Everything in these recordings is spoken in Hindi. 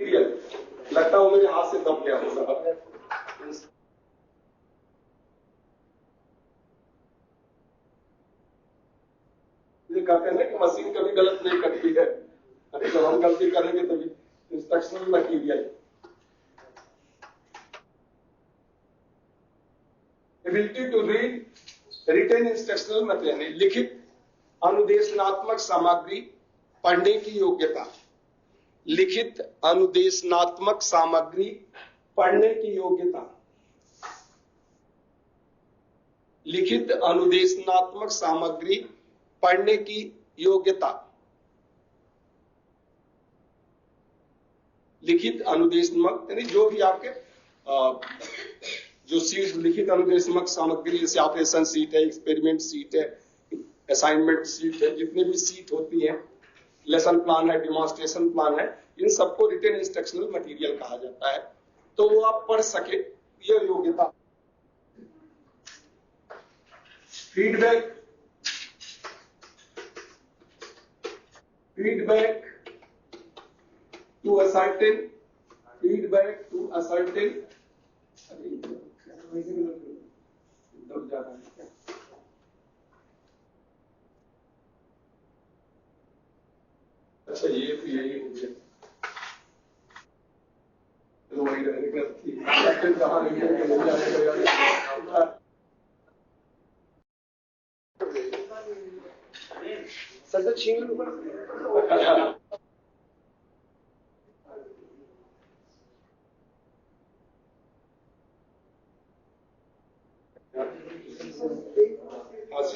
लगता है मेरे हाथ से दब गया होगा। ये कहते हैं ना कि मशीन कभी गलत नहीं करती है, जब हम गलती करेंगे तभी instructional material. Ability to read written instructional material, लिखित अनुदेशनात्मक सामग्री पढ़ने की योग्यता। लिखित अनुदेशनात्मक सामग्री पढ़ने की योग्यता। लिखित अनुदेशनात्मक सामग्री पढ़ने की योग्यता। लिखित अनुदेशनात्मक यानी जो भी आपके जो सीट लिखित अनुदेशनात्मक सामग्री, जैसे ऑपरेशन सीट है, एक्सपेरिमेंट सीट है, असाइनमेंट सीट है, जितने भी सीट होती है, लेसन प्लान है, डिमॉन्स्ट्रेशन प्लान है, इन सबको रिटेन इंस्ट्रक्शनल मटेरियल कहा जाता है। तो वो आप पढ़ सके, यह योग्यता। फीडबैक to a certain अच्छा ये तो यही हो गया, तो वही रहेगा कहाँ सर छीन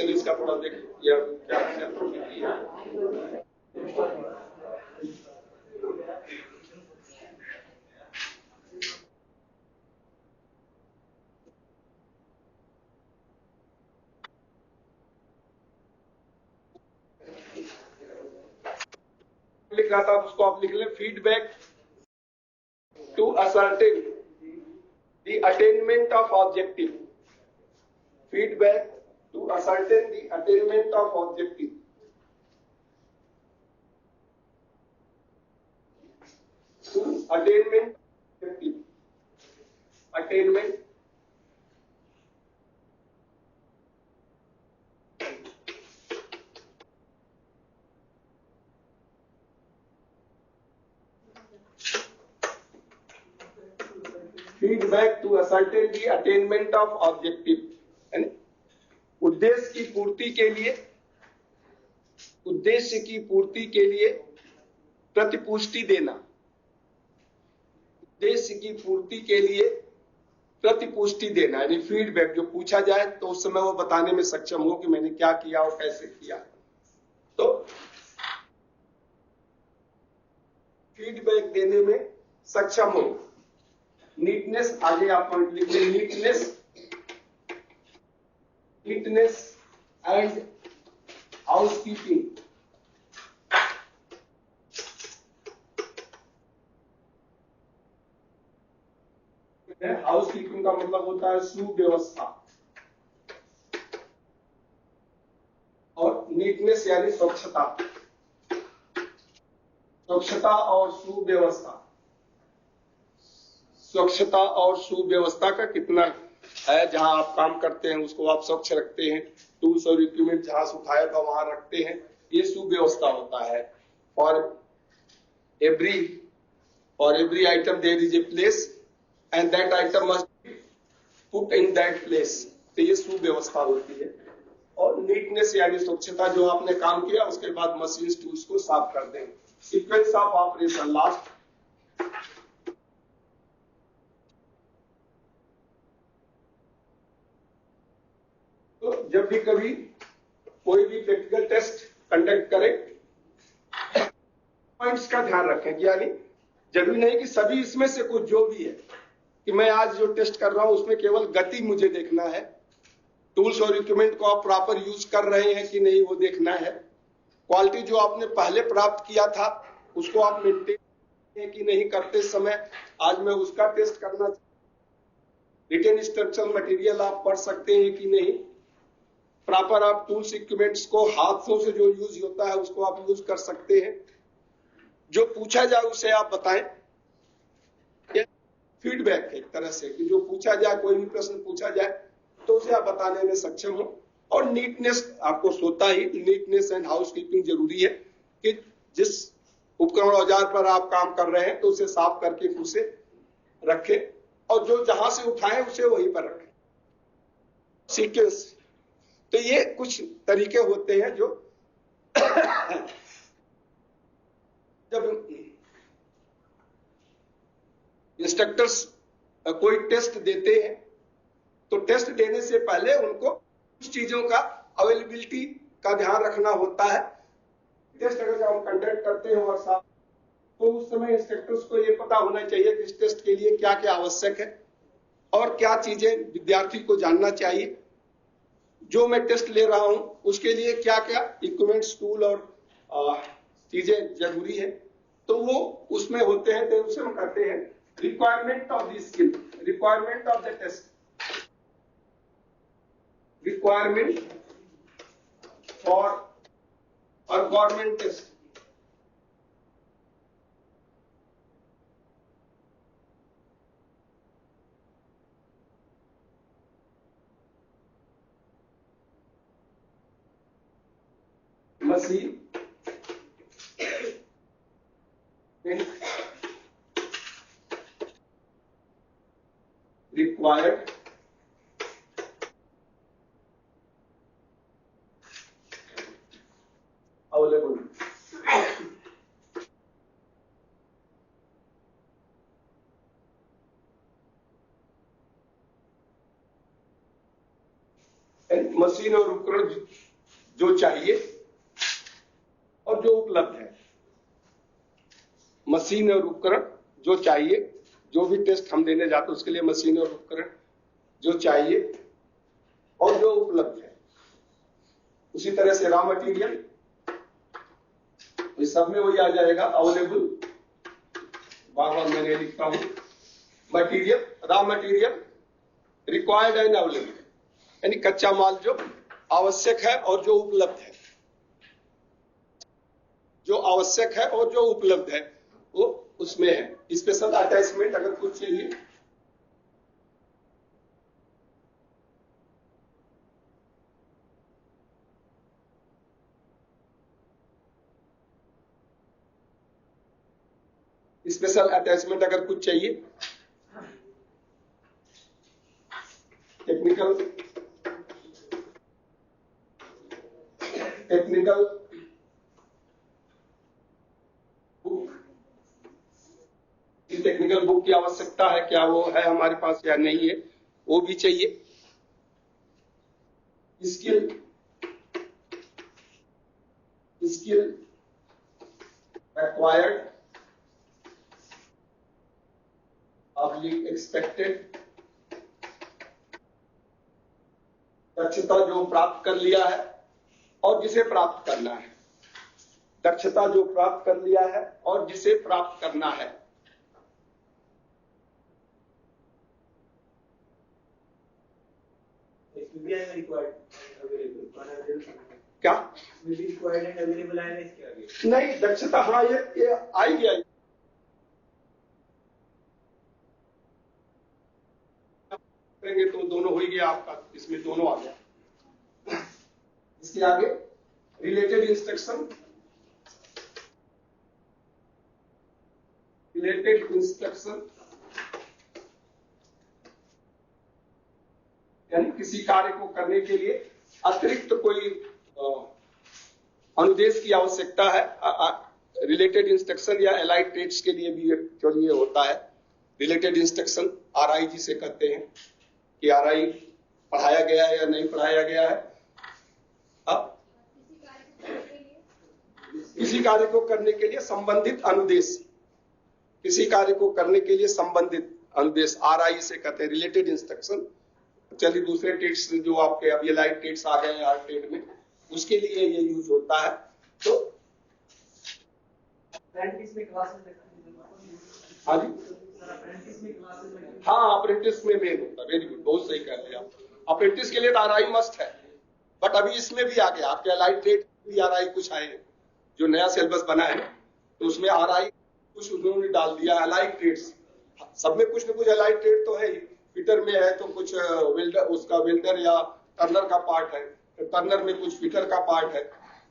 इसका थोड़ा देख क्या लिख रहा था, उसको आप लिख लें। Feedback to ascertain the attainment of objective. Feedback to ascertain the attainment of objective. To attainment objective. Attainment feedback to ascertain the attainment of objective, उद्देश्य की पूर्ति के लिए, उद्देश्य की पूर्ति के लिए प्रतिपुष्टि देना। उद्देश्य की पूर्ति के लिए प्रतिपुष्टि देना, यानी फीडबैक जो पूछा जाए तो उस समय वो बताने में सक्षम हो कि मैंने क्या किया और कैसे किया। तो फीडबैक देने में सक्षम हो। नीटनेस, आगे आप पॉइंट लिख लें। Neatness and housekeeping. हाउसकीपिंग का मतलब होता है सुव्यवस्था, और नीटनेस यानी स्वच्छता। स्वच्छता और सुव्यवस्था। स्वच्छता और सुव्यवस्था का कितना है, जहां आप काम करते हैं उसको आप स्वच्छ रखते हैं, टूल्स और इक्विपमेंट जहां से उठाया था वहां रखते हैं, ये सुव्यवस्था होता है। और every item there is a place and that item must be put in that place, तो ये सुव्यवस्था होती है। और नीटनेस यानी स्वच्छता, जो आपने काम किया उसके बाद मशीन टूल्स को साफ कर दें। Sequence of operation last. तो जब भी कभी कोई भी प्रैक्टिकल टेस्ट कंडक्ट करें, पॉइंट्स का ध्यान रखें, यानी जरूरी नहीं कि सभी इसमें से कुछ जो भी है कि मैं आज जो टेस्ट कर रहा हूं उसमें केवल गति मुझे देखना है, टूल्स और इक्विपमेंट को आप प्रॉपर यूज कर रहे हैं कि नहीं वो देखना है, क्वालिटी जो आपने पहले प्राप्त किया था उसको आप मेंटेन कि नहीं करते समय आज मैं उसका टेस्ट करना। रिटेन इंस्ट्रक्शन मटेरियल आप पढ़ सकते हैं कि नहीं, प्रॉपर आप टूल्स इक्विपमेंट्स को हाथों से जो यूज होता है उसको आप यूज कर सकते हैं, जो पूछा जाए उसे आप बताएं, फीडबैक है एक तरह से, कि जो पूछा जाए, कोई भी प्रश्न पूछा जाए तो उसे आप बताने में सक्षम हो। और नीटनेस आपको होता ही, नीटनेस एंड हाउसकीपिंग जरूरी है कि जिस उपकरण औजार पर आप काम कर रहे हैं तो उसे साफ करके उसे रखें, और जो जहां से उठाएं उसे वहीं पर रखें। सीक्वेंस, तो ये कुछ तरीके होते हैं जो जब इंस्ट्रक्टर्स कोई टेस्ट देते हैं तो टेस्ट देने से पहले उनको कुछ चीजों का अवेलेबिलिटी का ध्यान रखना होता है। टेस्ट अगर हम कंडक्ट करते हैं और साथ, तो उस समय इंस्ट्रक्टर्स को ये पता होना चाहिए कि इस टेस्ट के लिए क्या क्या आवश्यक है और क्या चीजें विद्यार्थी को जानना चाहिए। जो मैं टेस्ट ले रहा हूं उसके लिए क्या क्या इक्विपमेंट्स, टूल और चीजें जरूरी है, तो वो उसमें होते हैं। तो उसे हम कहते हैं requirement of the skill, requirement of the test, requirement for और government test. Machine required available machine और उपकरण जो चाहिए और जो उपलब्ध है। मशीन और उपकरण जो चाहिए, जो भी टेस्ट हम देने जाते हैं उसके लिए मशीन और उपकरण जो चाहिए और जो उपलब्ध है। उसी तरह से रॉ मटेरियल, इस सब में वही आ जाएगा अवेलेबल, बार बार मैंने लिखता हूं, material, raw material, required and available, यानी कच्चा माल जो आवश्यक है और जो उपलब्ध है, जो आवश्यक है और जो उपलब्ध है वो उसमें है। स्पेशल अटैचमेंट अगर कुछ चाहिए, स्पेशल अटैचमेंट अगर कुछ चाहिए, टेक्निकल बुक, टेक्निकल बुक की आवश्यकता है, क्या वो है हमारे पास या नहीं है, वो भी चाहिए। स्किल एक्वायर्ड एक्सपेक्टेड, दक्षता जो प्राप्त कर लिया है और जिसे प्राप्त करना है, दक्षता जो प्राप्त कर लिया है और जिसे प्राप्त करना है। क्या नहीं, दक्षता, हाँ ये आई गया, करेंगे तो दोनों हो ही गया आपका, इसमें दोनों आ गया। इसके आगे रिलेटेड इंस्ट्रक्शन, यानी किसी कार्य को करने के लिए अतिरिक्त कोई अनुदेश की आवश्यकता है। रिलेटेड इंस्ट्रक्शन या एलाइड ट्रेड्स के लिए भी एक्चुअली ये होता है। रिलेटेड इंस्ट्रक्शन आरआई जिसे कहते हैं, कि आरआई पढ़ाया गया है या नहीं पढ़ाया गया है। अब किसी कार्य को करने के लिए संबंधित अनुदेश, किसी कार्य को करने के लिए संबंधित अनुदेश आरआई से कहते हैं, रिलेटेड इंस्ट्रक्शन। चलिए दूसरे ट्रेड्स जो आपके अभी एलाइड ट्रेड्स आ गए हैं आर ट्रेड में, उसके लिए ये यूज होता है। तो हाँ जी, हाँ अप्रेंटिस में मेन होता है। वेरी गुड, बहुत सही कह रहे हैं आप। अप्रेंटिस के लिए तो आरआई मस्ट है, बट अभी इसमें भी आ गया आपके एलाइड ट्रेड भी आरआई कुछ आए हैं, जो नया सिलेबस बना है तो उसमें आरआई कुछ उन्होंने डाल दिया एलाइड ट्रेड्स, सब में कुछ न कुछ अलाइड ट्रेड तो है ही। फिटर में है तो कुछ वेल्डर, उसका वेल्डर या टर्नर का पार्ट है, टर्नर में कुछ फिटर का पार्ट है,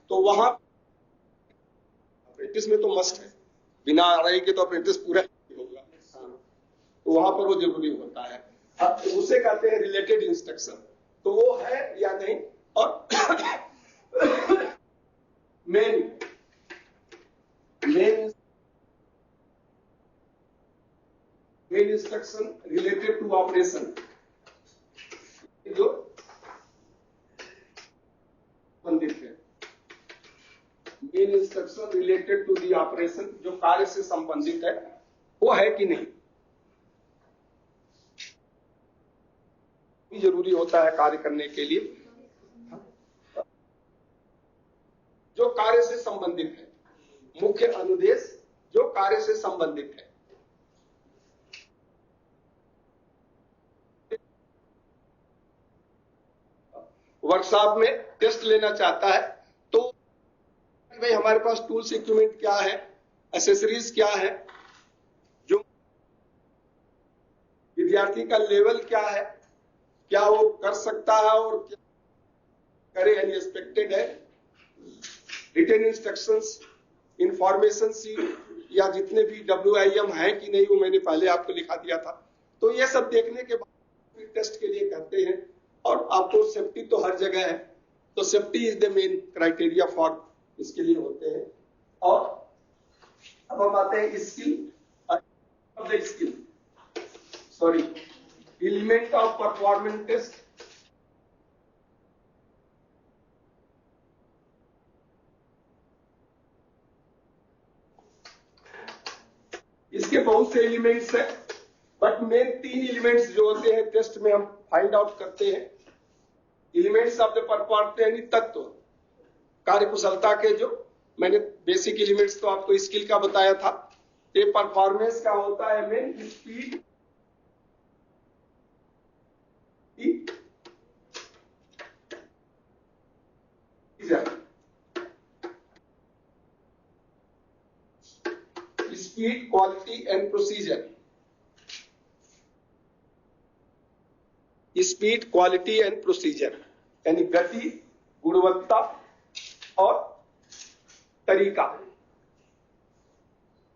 तो वहां अप्रेंटिस में तो मस्ट है, बिना आरआई के तो अप्रेंटिस पूरा होगा, तो वहां पर वो जरूरी होता है। अब उसे कहते हैं रिलेटेड इंस्ट्रक्शन, तो वो है या नहीं। और main instruction related to operation, जो संबंधित है। Main instruction related to the operation, जो कार्य से संबंधित है, वो है कि नहीं, जरूरी होता है कार्य करने के लिए। जो कार्य से संबंधित है, मुख्य अनुदेश जो कार्य से संबंधित है। वर्कशॉप में टेस्ट लेना चाहता है तो भाई हमारे पास टूल्स इक्विपमेंट क्या है, एसेसरीज क्या है, जो विद्यार्थी का लेवल क्या है, क्या वो कर सकता है और क्या करे अनएक्सपेक्टेड है, रिटन इंस्ट्रक्शंस, इंफॉर्मेशन सीट या जितने भी WIM है कि नहीं, वो मैंने पहले आपको लिखा दिया था। तो ये सब देखने के बाद टेस्ट के लिए कहते हैं। और आपको सेफ्टी तो हर जगह है, तो safety is the main criteria for इसके लिए होते हैं। और अब हम आते हैं skill, element of performance test. इसके बहुत से एलिमेंट्स हैं, बट मेन 3 एलिमेंट्स जो होते हैं टेस्ट में हम फाइंड आउट करते हैं। एलिमेंट्स ऑफ द परफॉर्मेंस यानी तत्व, कार्यकुशलता के, जो मैंने बेसिक एलिमेंट्स तो आपको स्किल का बताया था। ये परफॉर्मेंस का होता है main speed, speed, quality and procedure. Speed, quality and procedure यानी गति, गुणवत्ता और तरीका।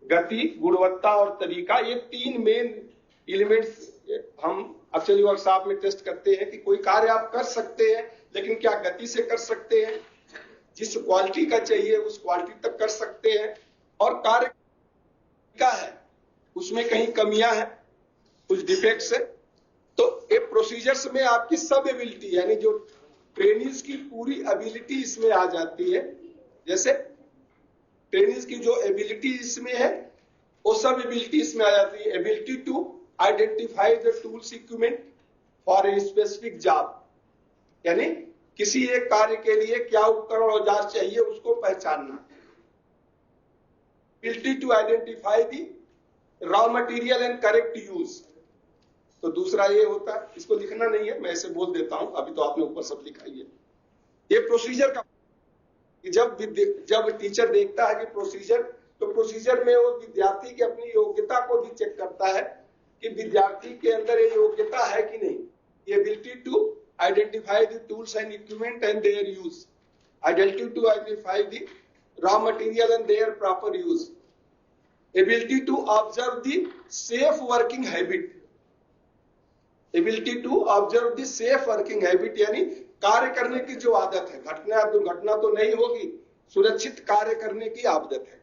गति, गुणवत्ता और तरीका, ये 3 मेन एलिमेंट्स हम एक्चुअली वर्कशॉप में टेस्ट करते हैं कि कोई कार्य आप कर सकते हैं, लेकिन क्या गति से कर सकते हैं, जिस क्वालिटी का चाहिए उस क्वालिटी तक कर सकते हैं, और कार्य का है उसमें कहीं कमियां हैं, कुछ डिफेक्ट्स है। तो ये प्रोसीजर्स में आपकी सब एबिलिटी यानी जो ट्रेनिज की पूरी एबिलिटी इसमें आ जाती है। जैसे ट्रेनिज की जो एबिलिटी इसमें है वो सब एबिलिटी इसमें आ जाती है। Ability to identify the tools equipment for a specific job, यानी किसी एक कार्य के लिए क्या उपकरण औजार चाहिए उसको पहचानना। Ability to identify the raw material and correct use. तो दूसरा ये होता है, इसको लिखना नहीं है, मैं ऐसे बोल देता हूं, अभी तो आपने ऊपर सब लिखा ही है। ये प्रोसीजर का, जब टीचर देखता है कि प्रोसीजर, तो प्रोसीजर में वो विद्यार्थी की अपनी योग्यता को भी चेक करता है कि विद्यार्थी के अंदर ये योग्यता है कि नहीं। Ability to identify the tools and equipment and their use, ability to identify the raw material and their proper use, ability to observe the safe working habit, ability to observe the safe working habit यानी कार्य करने की जो आदत है, घटना दुर्घटना तो नहीं होगी, सुरक्षित कार्य करने की आदत है।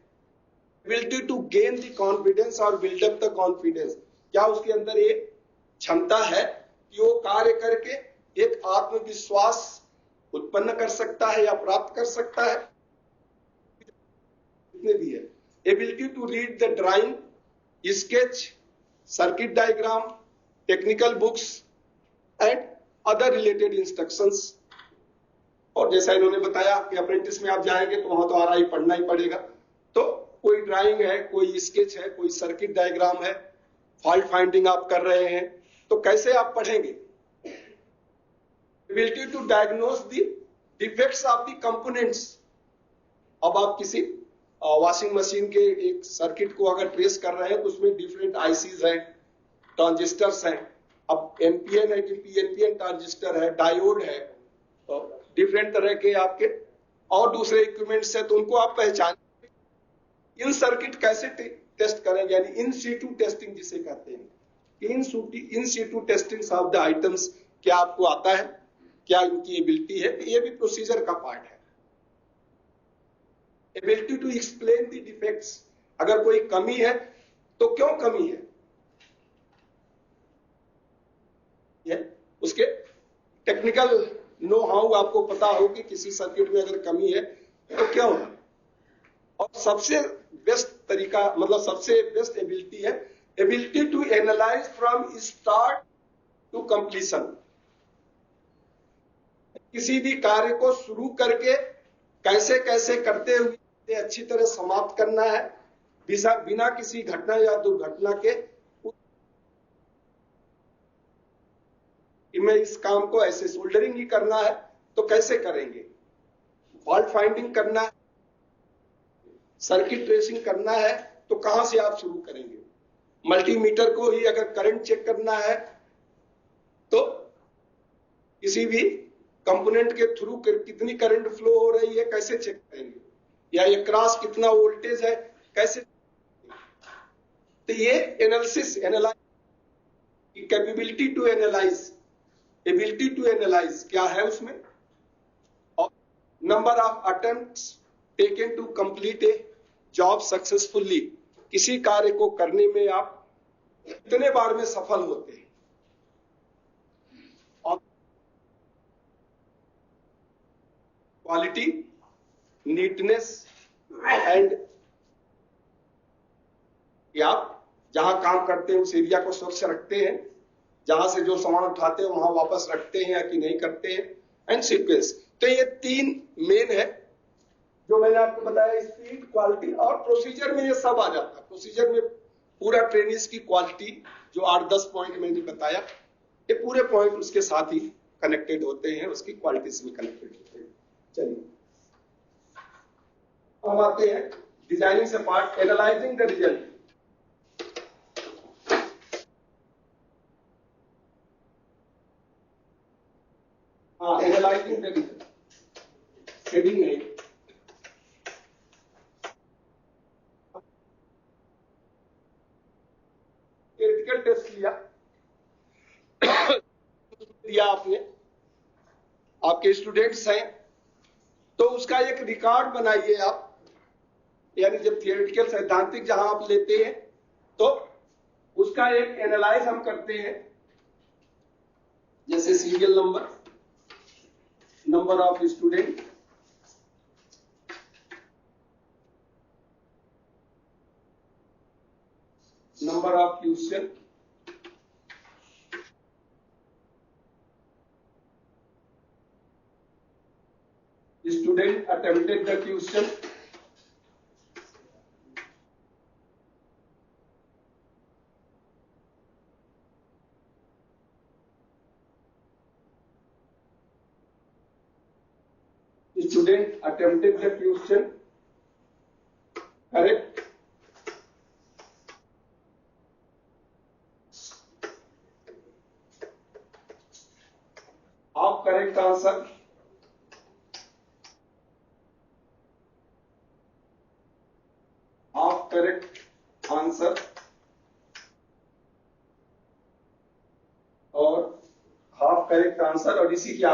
Ability to gain the confidence और बिल्डअप द कॉन्फिडेंस, क्या उसके अंदर ये क्षमता है कि वो कार्य करके एक आत्मविश्वास उत्पन्न कर सकता है या प्राप्त कर सकता है, इतने भी है। Ability to read the drawing, sketch, circuit diagram, technical books and other related instructions. और जैसा इन्होंने बताया कि अप्रेंटिस में आप जाएंगे तो वहां तो RI पढ़ना ही पड़ेगा, तो कोई ड्राइंग है, कोई स्केच है, कोई सर्किट डायग्राम है, फॉल्ट फाइंडिंग आप कर रहे हैं, तो कैसे आप पढ़ेंगे। Ability to diagnose the defects of the components. अब आप किसी वॉशिंग मशीन के एक सर्किट को अगर ट्रेस कर रहे हैं तो उसमें डिफरेंट ICs हैं, ट्रांजिस्टर्स हैं, अब एनपीएन है कि पीएनपीएन ट्रांजिस्टर है, डायोड है, तो डिफरेंट तरह के आपके और दूसरे इक्विपमेंट्स है, तो उनको आप पहचान। इन सर्किट कैसे टेस्ट करेंगे, यानी इन सीटू टेस्टिंग जिसे कहते हैं, in situ testing of the items, क्या आपको आता है, क्या इनकी एबिलिटी है, ये भी प्रोसीजर का पार्ट है। Ability to explain the defects, अगर कोई कमी है तो क्यों कमी है, उसके टेक्निकल नो हाउ आपको पता हो कि किसी सर्किट में अगर कमी है तो क्यों है। और सबसे बेस्ट तरीका, मतलब सबसे बेस्ट एबिलिटी है ability to analyse from start to completion. किसी भी कार्य को शुरू करके कैसे कैसे करते हुए अच्छी तरह समाप्त करना है, बिना किसी घटना या दुर्घटना के। मैं इस काम को ऐसे सोल्डरिंग ही करना है तो कैसे करेंगे, फॉल्ट फाइंडिंग करना है, सर्किट ट्रेसिंग करना है तो कहां से आप शुरू करेंगे, मल्टीमीटर को ही अगर करंट चेक करना है तो किसी भी कंपोनेंट के थ्रू कितनी करंट फ्लो हो रही है कैसे चेक करेंगे, या ये क्रॉस कितना वोल्टेज है कैसे। तो ये analysis, analyse, capability to analyse, ability to analyse क्या है उसमें, और number of attempts taken to complete a job successfully, किसी कार्य को करने में आप कितने बार में सफल होते हैं। और क्वालिटी, नीटनेस एंड, आप जहां काम करते हैं उस एरिया को स्वच्छ रखते हैं, जहां से जो सामान उठाते हैं वहां वापस रखते हैं या कि नहीं करते हैं, एंड सीक्वेंस। तो ये तीन मेन है जो मैंने आपको बताया, स्पीड, क्वालिटी और प्रोसीजर में ये सब आ जाता है। प्रोसीजर में पूरा ट्रेनिंग की क्वालिटी जो 8-10 पॉइंट मैंने बताया, ये पूरे पॉइंट उसके साथ ही कनेक्टेड होते हैं, उसकी क्वालिटी से भी कनेक्टेड होते हैं। चलिए हम आते हैं डिजाइनिंग से पार्ट, एनालाइजिंग द रिजल्ट। हाँ, एनालाइजिंग द रिजल्ट, शेडिंग नहीं, क्रिटिकल टेस्ट दिया आपने, आपके स्टूडेंट्स हैं तो उसका एक रिकॉर्ड बनाइए आप, यानी जब थियोरेटिकल सैद्धांतिक जहां आप लेते हैं तो उसका एक एनालाइज हम करते हैं, जैसे serial number, number of student, number of question, student attempted the question, student attempted the question, correct, of correct answer, of correct answer, और हाफ करेक्ट आंसर, और उसी के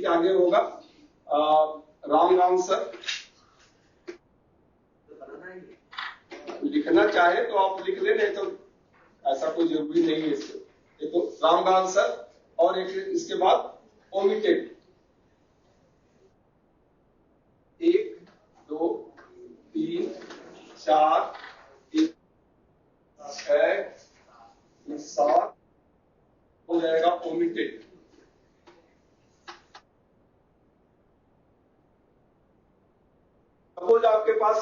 आगे होगा रॉन्ग आंसर। लिखना चाहे तो आप लिख ले, नहीं तो ऐसा कोई जरूरी नहीं है इससे। देखो रॉन्ग आंसर, और एक इसके बाद ओमिटेड, 1 2 3 4 6 7 हो जाएगा ओमिटेड। सपोज आपके पास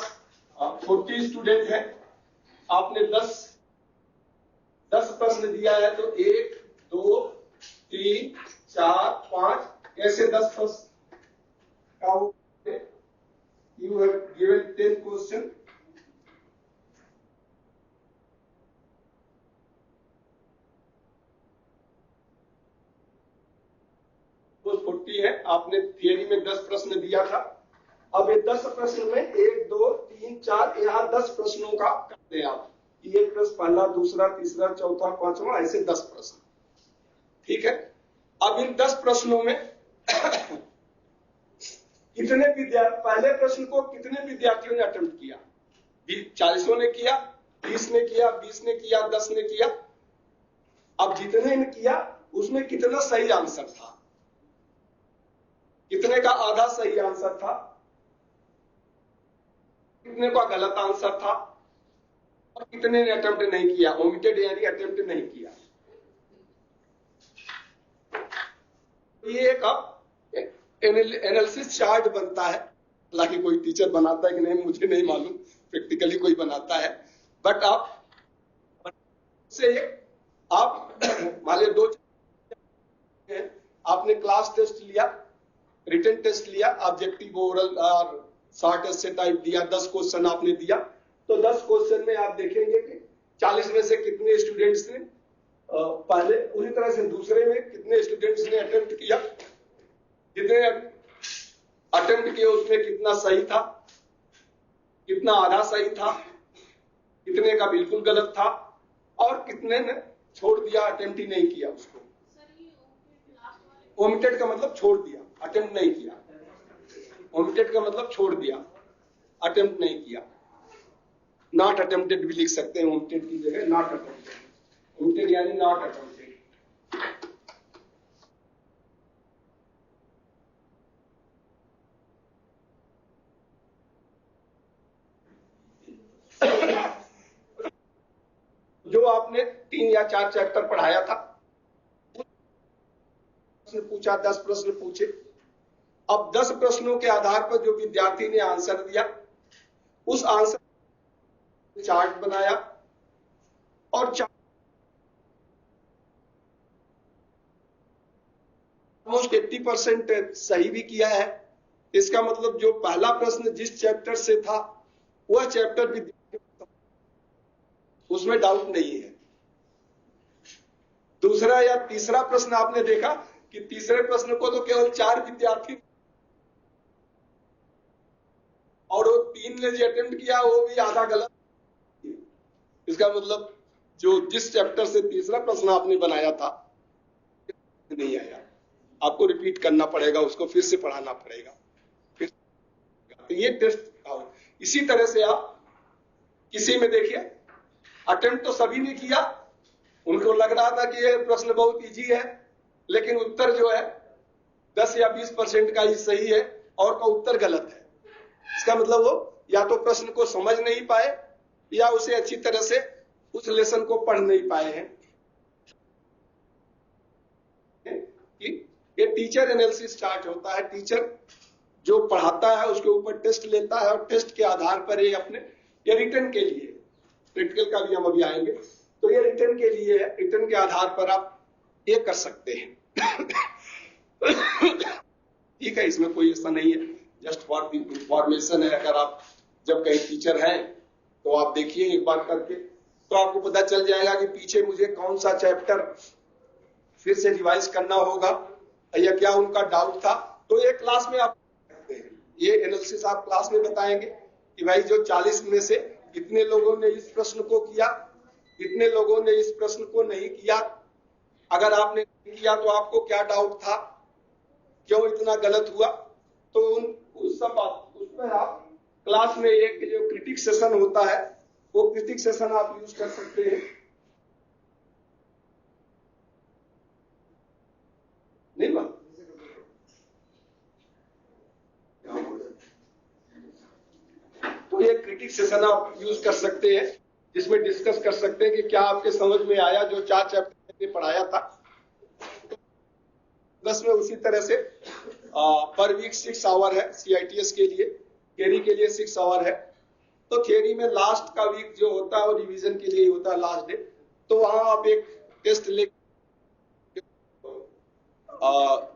40 स्टूडेंट हैं, आपने 10 प्रश्न दिया है, तो 1 2 3 4 5 ऐसे 10 प्रश्न, यू हैव गिवन 10 क्वेश्चन, . 10 छोटी है। आपने थियरी में 10 प्रश्न दिया था, अब ये 10 प्रश्न में 1 2 3 4 यहाँ 10 प्रश्नों का करते हैं आप। एक प्रश्न पहला, दूसरा, तीसरा, चौथा, पांचवा, ऐसे 10 प्रश्न। ठीक है, अब इन 10 प्रश्नों में कितने विद्यार्थी, पहले प्रश्न को कितने विद्यार्थियों ने अटेम्प्ट किया? 40 ने किया, 30 ने किया, 20 ने किया, 10 ने किया। अब जितने ने किया उसमें कितना सही आंसर था? कितने का आधा सही आंसर था, कितने का गलत आंसर था, और कितने ने अटेम्प्ट नहीं किया, ओमिटेड यानी अटेम्प्ट नहीं किया। ये एक अब एनालिसिस चार्ट बनता है, हालांकि कोई टीचर बनाता है कि नहीं मुझे नहीं मालूम, प्रैक्टिकली कोई बनाता है, बट आप से आप मान लीजिए 2 आपने क्लास टेस्ट लिया, रिटन टेस्ट लिया, ऑब्जेक्टिव, ओरल और शॉर्ट एस्से टाइप दिया, 10 क्वेश्चन आपने दिया, तो 10 क्वेश्चन में आप देखेंगे कि 40 में से कितने स्टूडेंट्स ने पहले, उसी तरह से दूसरे में कितने स्टूडेंट्स ने अटेम्प्ट किया, जितने अटेम्प्ट किए उसमें कितना सही था, कितना आधा सही था, कितने का बिल्कुल गलत था, और कितने ने छोड़ दिया, अटेम्प्ट ही नहीं किया उसको। ओमिटेड का मतलब छोड़ दिया, अटेम्प्ट नहीं किया। ओमिटेड का मतलब छोड़ दिया, अटेम्प्ट नहीं किया। नॉट अटेम्प्टेड भी लिख सकते हैं ओमिटेड की जगह, नॉट अटेम्प्टेड। ओमिटेड यानी नॉट अटेम्प्टेड। जो आपने 3 या 4 चैप्टर पढ़ाया था, पूछा, 10 प्रश्न पूछे। अब 10 प्रश्नों के आधार पर जो विद्यार्थी ने आंसर दिया, उस आंसर चार्ट बनाया और 80% सही भी किया है। इसका मतलब जो पहला प्रश्न जिस चैप्टर से था वह चैप्टर विद्यार्थी, उसमें डाउट नहीं है। दूसरा या तीसरा प्रश्न आपने देखा कि तीसरे प्रश्न को तो केवल 4 विद्यार्थी, और वो 3 ने जो अटेम्प्ट किया वो भी आधा गलत। इसका मतलब जो जिस चैप्टर से तीसरा प्रश्न आपने बनाया था नहीं आया, आपको रिपीट करना पड़ेगा, उसको फिर से पढ़ाना पड़ेगा। तो ये टेस्ट। इसी तरह से आप किसी में देखिए, अटेम्प्ट तो सभी ने किया, उनको लग रहा था कि ये प्रश्न बहुत इजी है, लेकिन उत्तर जो है 10 या 20% का ही सही है और का उत्तर गलत है। इसका मतलब वो या तो प्रश्न को समझ नहीं पाए या उसे अच्छी तरह से उस लेसन को पढ़ नहीं पाए हैं। ये टीचर एनालिसिस चार्ट होता है। टीचर जो पढ़ाता है उसके ऊपर टेस्ट लेता है और टेस्ट के आधार पर ये अपने, ये रिटर्न के लिए, प्रैक्टिकल का भी हम अभी आएंगे, तो ये रिटर्न के लिए है। रिटर्न के आधार पर आप ये कर सकते हैं। ठीक है, इसमें कोई ऐसा नहीं है, जस्ट फॉर इंफॉर्मेशन है। अगर आप जब कहीं टीचर हैं तो आप देखिए एक बार करके, तो आपको पता चल जाएगा कि पीछे मुझे कौन सा चैप्टर फिर से रिवाइज करना होगा या क्या उनका डाउट था। तो ये क्लास में आप सकते हैं, ये एनालिसिस आप क्लास में बताएंगे कि भाई जो 40 में से कितने लोगों ने इस प्रश्न को किया, कितने लोगों ने इस प्रश्न को नहीं किया। अगर आपने नहीं किया तो आपको क्या डाउट था, क्यों इतना गलत हुआ। तो उस सब उस पर आप क्लास में एक जो क्रिटिक सेशन होता है, वो क्रिटिक सेशन आप यूज कर सकते हैं। नहीं बात, तो ये क्रिटिक सेशन आप यूज कर सकते हैं, जिसमें डिस्कस कर सकते हैं कि क्या आपके समझ में आया जो 4 चैप्टर में पढ़ाया था। बस में उसी तरह से पर वीक 6 आवर है CITS के लिए, थियरी के लिए 6 आवर है। तो थियरी में लास्ट का वीक जो होता है वो रिवीजन के लिए होता है, लास्ट डे। तो वहां आप एक टेस्ट ले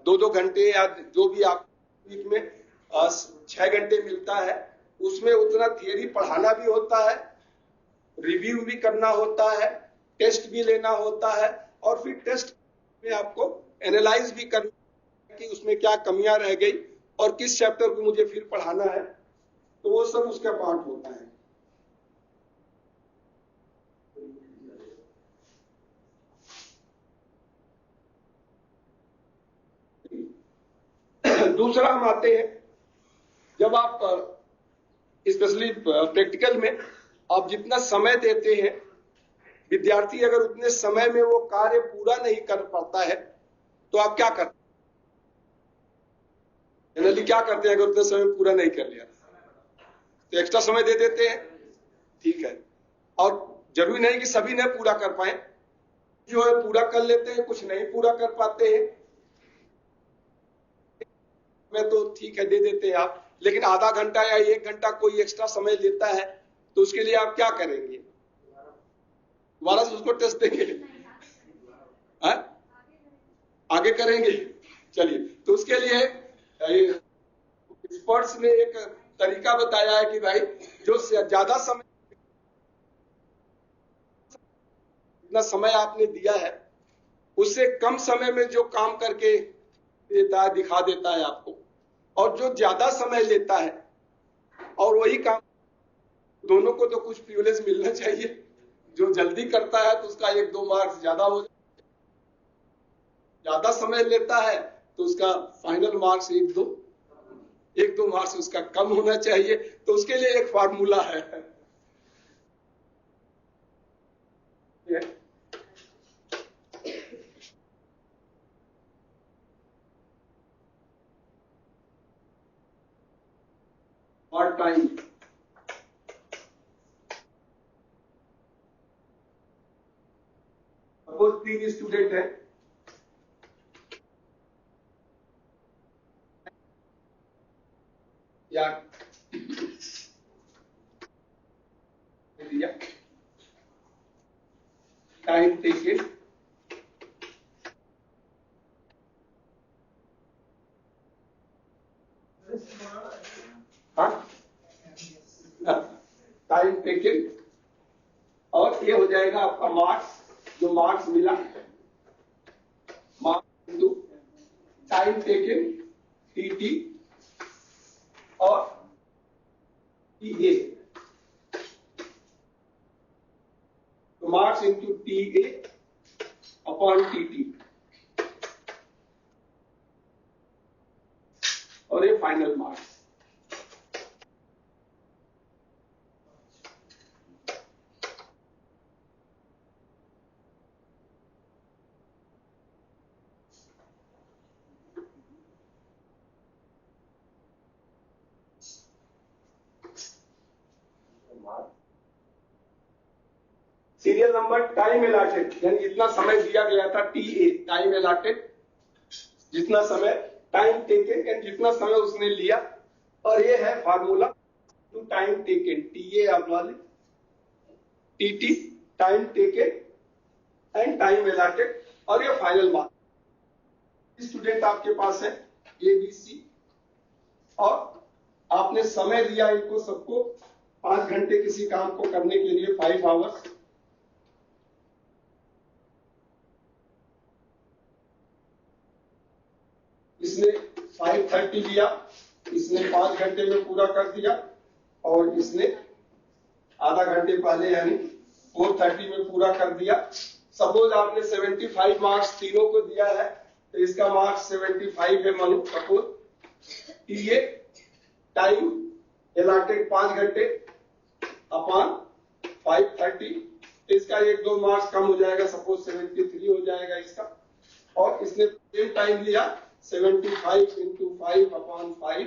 2-2 घंटे या जो भी आप वीक में 6 घंटे मिलता है, उसमें उतना थियरी पढ़ाना भी होता है, रिव्यू भी करना होता है, टेस्ट भी लेना होता है, और फिर टेस्ट में आपको एनालाइज भी करना कि उसमें क्या कमियां रह गई और किस चैप्टर को मुझे फिर पढ़ाना है, तो वो सब उसका पार्ट होता है। दूसरा हम आते हैं, जब आप स्पेशली प्रैक्टिकल में आप जितना समय देते हैं, विद्यार्थी अगर उतने समय में वो कार्य पूरा नहीं कर पाता है तो आप क्या करते हैं? जनरली क्या करते हैं? अगर उतने समय में पूरा नहीं कर लिया तो एक्स्ट्रा समय दे देते हैं, ठीक है। और जरूरी नहीं कि सभी ने पूरा कर पाए, जो है पूरा कर लेते हैं, कुछ नहीं पूरा कर पाते हैं, मैं तो ठीक है दे देते हैं आप। लेकिन आधा घंटा या 1 घंटा कोई एक्स्ट्रा समय लेता है तो उसके लिए आप क्या करेंगे? दोबारा से उसको टेस्ट देंगे? आगे करेंगे? चलिए, तो उसके लिए एक्सपर्ट्स ने एक तरीका बताया है कि भाई जो ज्यादा समय, जितना समय आपने दिया है उससे कम समय में जो काम करके देता है, दिखा देता है आपको, और जो ज्यादा समय लेता है और वही काम, दोनों को तो कुछ प्रिविलेज मिलना चाहिए। जो जल्दी करता है तो उसका 1-2 मार्क्स ज्यादा हो जाए, ज्यादा समय लेता है तो उसका फाइनल मार्क्स 1-2 मार्क्स उसका कम होना चाहिए। तो उसके लिए एक फार्मूला है। और टाइम, सपोज 3 स्टूडेंट है, या टाइम टेकन, टाइम टेकन, और ये हो जाएगा आपका मार्क्स, जो मार्क्स मिला, marks into time taken TT और टीए, तो marks into TA upon TT, और ये final marks. Serial number time allotted, यानी जितना समय दिया गया था, टीए टाइम अलाटेड, जितना समय, टाइम टेकन यानी जितना समय उसने लिया, और ये है formula to time taken, TA वाले, TT time taken and time allotted, और ये फाइनल मार्क्स। स्टूडेंट आपके पास है ABC, और आपने समय दिया इनको सबको 5 घंटे किसी काम को करने के लिए, 5 आवर्स। इसने 5:30 लिया, इसने 5 घंटे में पूरा कर दिया, और इसने आधा घंटे पहले यानी 4:30 में पूरा कर दिया। सपोज आपने 75 मार्क्स तीनों को दिया है, तो इसका मार्क्स 75 है मानो सपोज। ये टाइम अलाटेड 5 घंटे अपॉन 5:30, इसका 1-2 मार्क्स कम हो जाएगा, सपोज 73 हो जाएगा इसका। और इसने सेम टाइम लिया 75 इंटू 5 अपॉन 5,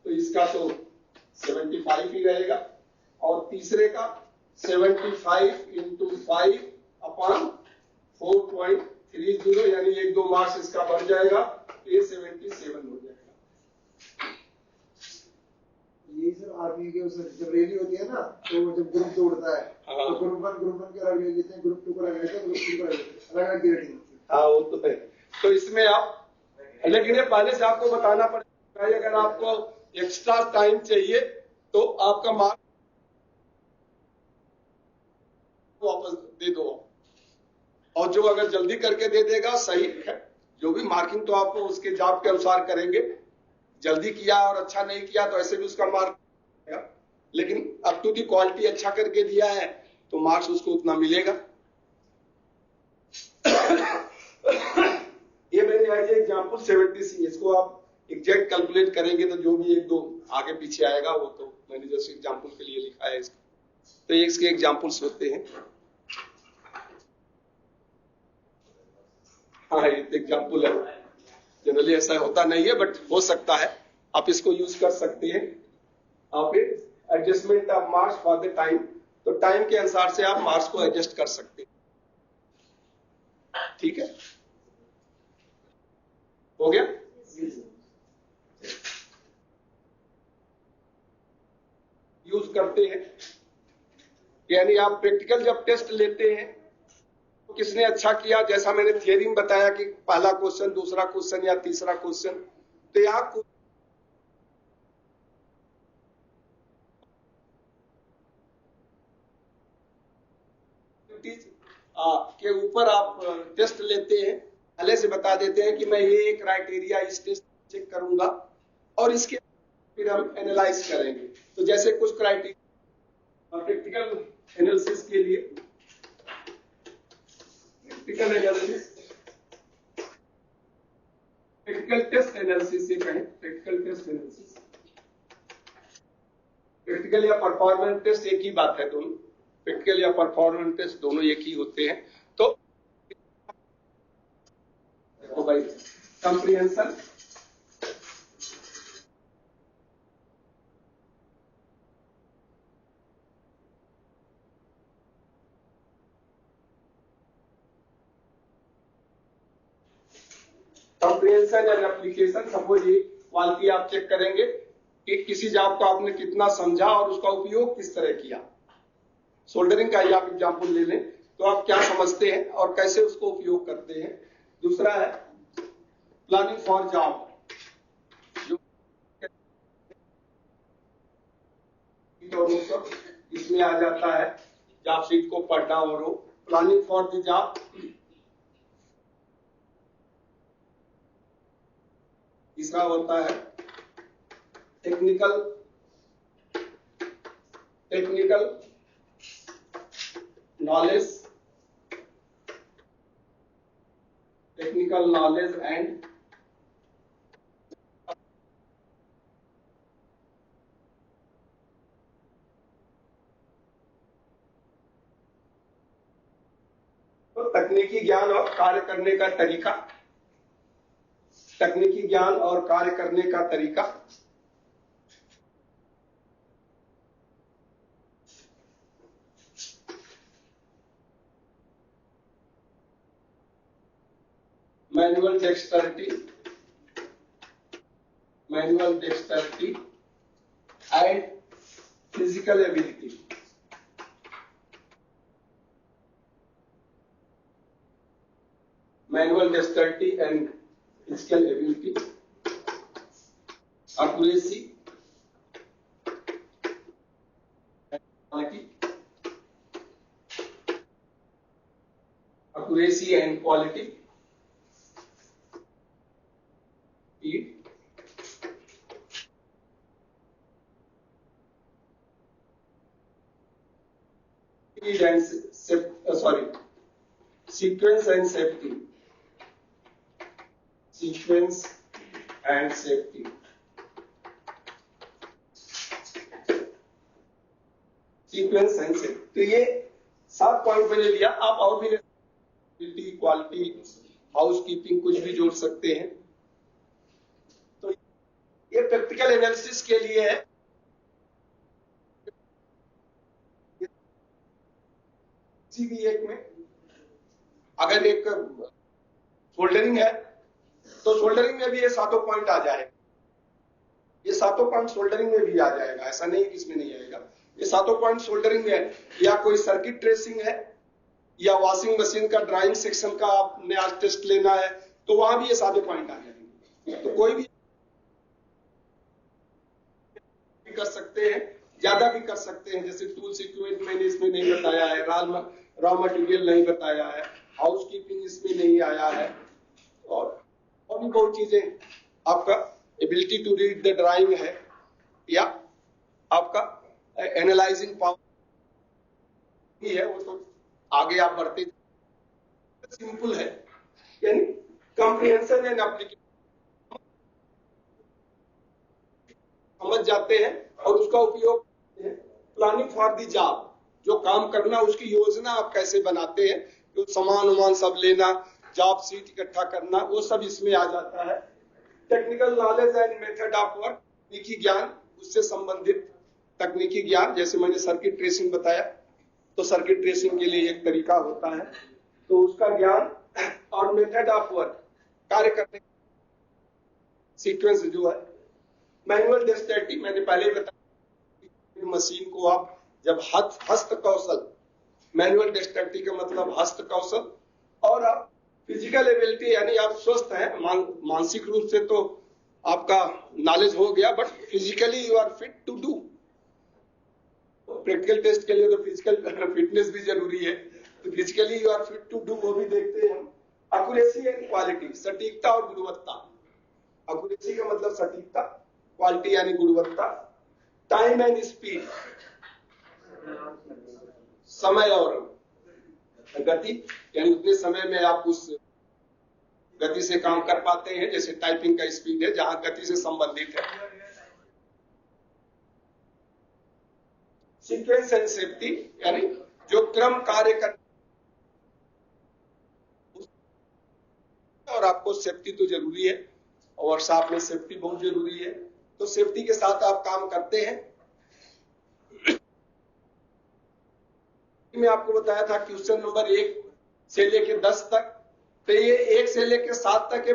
तो इसका तो 75 ही रहेगा। और तीसरे का 75 इंटू 5 अपॉन 4.30, यानी 1-2 मार्क्स इसका बढ़ जाएगा, ये 77 हो जाएगा। ये सर आर्मी के जब रैली होती है ना, तो जब ग्रुप दौड़ता है तो ग्रुप 1 के अलग ले लेते हैं, ग्रुप 2 को अलग लेते हैं, ग्रुप 3 को अलग लेते हैं, अलग-अलग की रेटिंग होती है। हाँ, वो तो है। तो इसमें आप, लेकिन ये पहले से आपको बताना पड़ेगा, अगर आपको एक्स्ट्रा टाइम चाहिए तो आपका मार्क्स वापस दे दो, और जो अगर जल्दी करके दे देगा सही है, जो भी मार्किंग तो आप उसके जॉब के अनुसार करेंगे, जल्दी किया और अच्छा नहीं किया तो ऐसे भी उसका मार्क, लेकिन अप टू दी क्वालिटी अच्छा करके दिया है तो मार्क्स उसको उतना मिलेगा। ये मैंने एज एग्जाम्पल 70C, इसको आप एग्जैक्ट कैलकुलेट करेंगे तो जो भी एक दो आगे पीछे आएगा वो तो मैंने जैसे एग्जाम्पल के लिए लिखा है इसको, तो ये इसके एग्जाम्पल्स होते हैं। हाँ ये एग्जाम्पल है, जनरली ऐसा होता नहीं है बट हो सकता है, आप इसको यूज कर सकते हैं। आप adjustment of marks for the time, तो टाइम के अनुसार से आप मार्क्स को एडजस्ट कर सकते हैं। ठीक है, हो गया। यूज करते हैं, यानी आप प्रैक्टिकल जब टेस्ट लेते हैं तो किसने अच्छा किया, जैसा मैंने थियरी में बताया कि पहला क्वेश्चन, दूसरा क्वेश्चन या तीसरा क्वेश्चन, तो यहाँ के ऊपर आप टेस्ट लेते हैं, पहले से बता देते हैं कि मैं ये क्राइटेरिया इस टेस्ट चेक करूंगा और इसके फिर हम एनालाइज करेंगे। तो जैसे कुछ क्राइटेरिया प्रैक्टिकल एनालिसिस के लिए, practical analysis, practical test analysis से कहें, प्रैक्टिकल टेस्ट एनालिसिस, प्रैक्टिकल या परफॉर्मेंस टेस्ट एक ही बात है, दोनों प्रैक्टिकल या परफॉर्मेंस टेस्ट दोनों एक ही होते हैं। तो देखो भाई, comprehension, comprehension and application. Suppose ये क्वालिटी आप चेक करेंगे कि किसी जॉब को आपने कितना समझा और उसका उपयोग किस तरह किया। सोल्डरिंग का ही आप एग्जाम्पल ले लें तो आप क्या समझते हैं और कैसे उसको उपयोग करते हैं। दूसरा है प्लानिंग फॉर जॉब, इसमें आ जाता है जॉब शीट को पढ़ना और हो, प्लानिंग फॉर द जॉब। तीसरा होता है technical knowledge, technical knowledge and तो तकनीकी ज्ञान और कार्य करने का तरीका, तकनीकी ज्ञान और कार्य करने का तरीका। Manual dexterity, manual dexterity and physical ability. Manual dexterity and physical ability, accuracy, quality, accuracy and quality, speed, and sequence and safety, sequence and safety, sequence and safety. तो ये 7 पॉइंट मैंने लिया, आप और भी क्वालिटी, हाउसकीपिंग कुछ भी जोड़ सकते हैं। तो ये प्रैक्टिकल एनालिसिस के लिए है। किसी भी एक में अगर एक सोल्डरिंग है तो सोल्डरिंग में भी ये 7 पॉइंट आ जाएगा, ये 7 पॉइंट सोल्डरिंग में भी आ जाएगा, ऐसा नहीं कि इसमें नहीं आएगा। ये 7 पॉइंट सोल्डरिंग है, या कोई सर्किट ट्रेसिंग है, या वॉशिंग मशीन का ड्राइंग सेक्शन का आपने आज टेस्ट लेना है तो वहां भी ये 7 पॉइंट आ जाएंगे। तो कोई भी कर सकते हैं, ज्यादा भी कर सकते हैं। जैसे टूल्स इक्विपमेंट मैंने इसमें नहीं बताया है, रॉ मटेरियल नहीं बताया है, हाउसकीपिंग इसमें नहीं आया है, और और भी बहुत चीजें, आपका ability to read the drawing है, या आपका एनालाइजिंग पावर है, वो तो आगे आप बढ़ते सिंपल है, यानी कॉम्प्रिहेंशन एंड एप्लीकेशन समझ जाते हैं और उसका उपयोग प्लानिंग फॉर द जॉब, जो काम करना उसकी योजना आप कैसे बनाते हैं, जो सामान उमान सब लेना, जॉब सीट इकट्ठा करना, वो सब इसमें आ जाता है। Technical knowledge and method of work, तकनीकी ज्ञान, उससे संबंधित तकनीकी ज्ञान, जैसे मैंने सर्किट ट्रेसिंग बताया, तो सर्किट ट्रेसिंग के लिए एक तरीका होता है, तो उसका ज्ञान, और मेथड ऑफ वर्क, कार्य करने सीक्वेंस जो है। मैनुअल डेक्सटेरिटी मैंने पहले ही बताया, मशीन को आप जब हस्त कौशल, मैनुअल डेक्सटेरिटी का मतलब हस्त कौशल, और आप फिजिकल एबिलिटी, यानी आप स्वस्थ हैं, मानसिक रूप से तो आपका नॉलेज हो गया, but physically you are fit to do. Practical test के लिए तो फिजिकल फिटनेस भी जरूरी है, तो physically you are fit to do, वो भी देखते हैं हम। एक्यूरेसी एंड क्वालिटी, सटीकता और गुणवत्ता। एक्यूरेसी का मतलब सटीकता, क्वालिटी यानी गुणवत्ता। टाइम एंड स्पीड, समय और गति, यानी उतने समय में आप उस गति से काम कर पाते हैं, जैसे टाइपिंग का स्पीड है, जहां गति से संबंधित है। सीक्वेंस एंड सेफ्टी, यानी जो क्रम कार्य कर, और आपको सेफ्टी तो जरूरी है, और साथ में सेफ्टी बहुत जरूरी है, तो सेफ्टी के साथ आप काम करते हैं। मैं आपको बताया था क्वेश्चन नंबर 1 से लेके 10 तक, तो ये 1 से लेके 7 तक है।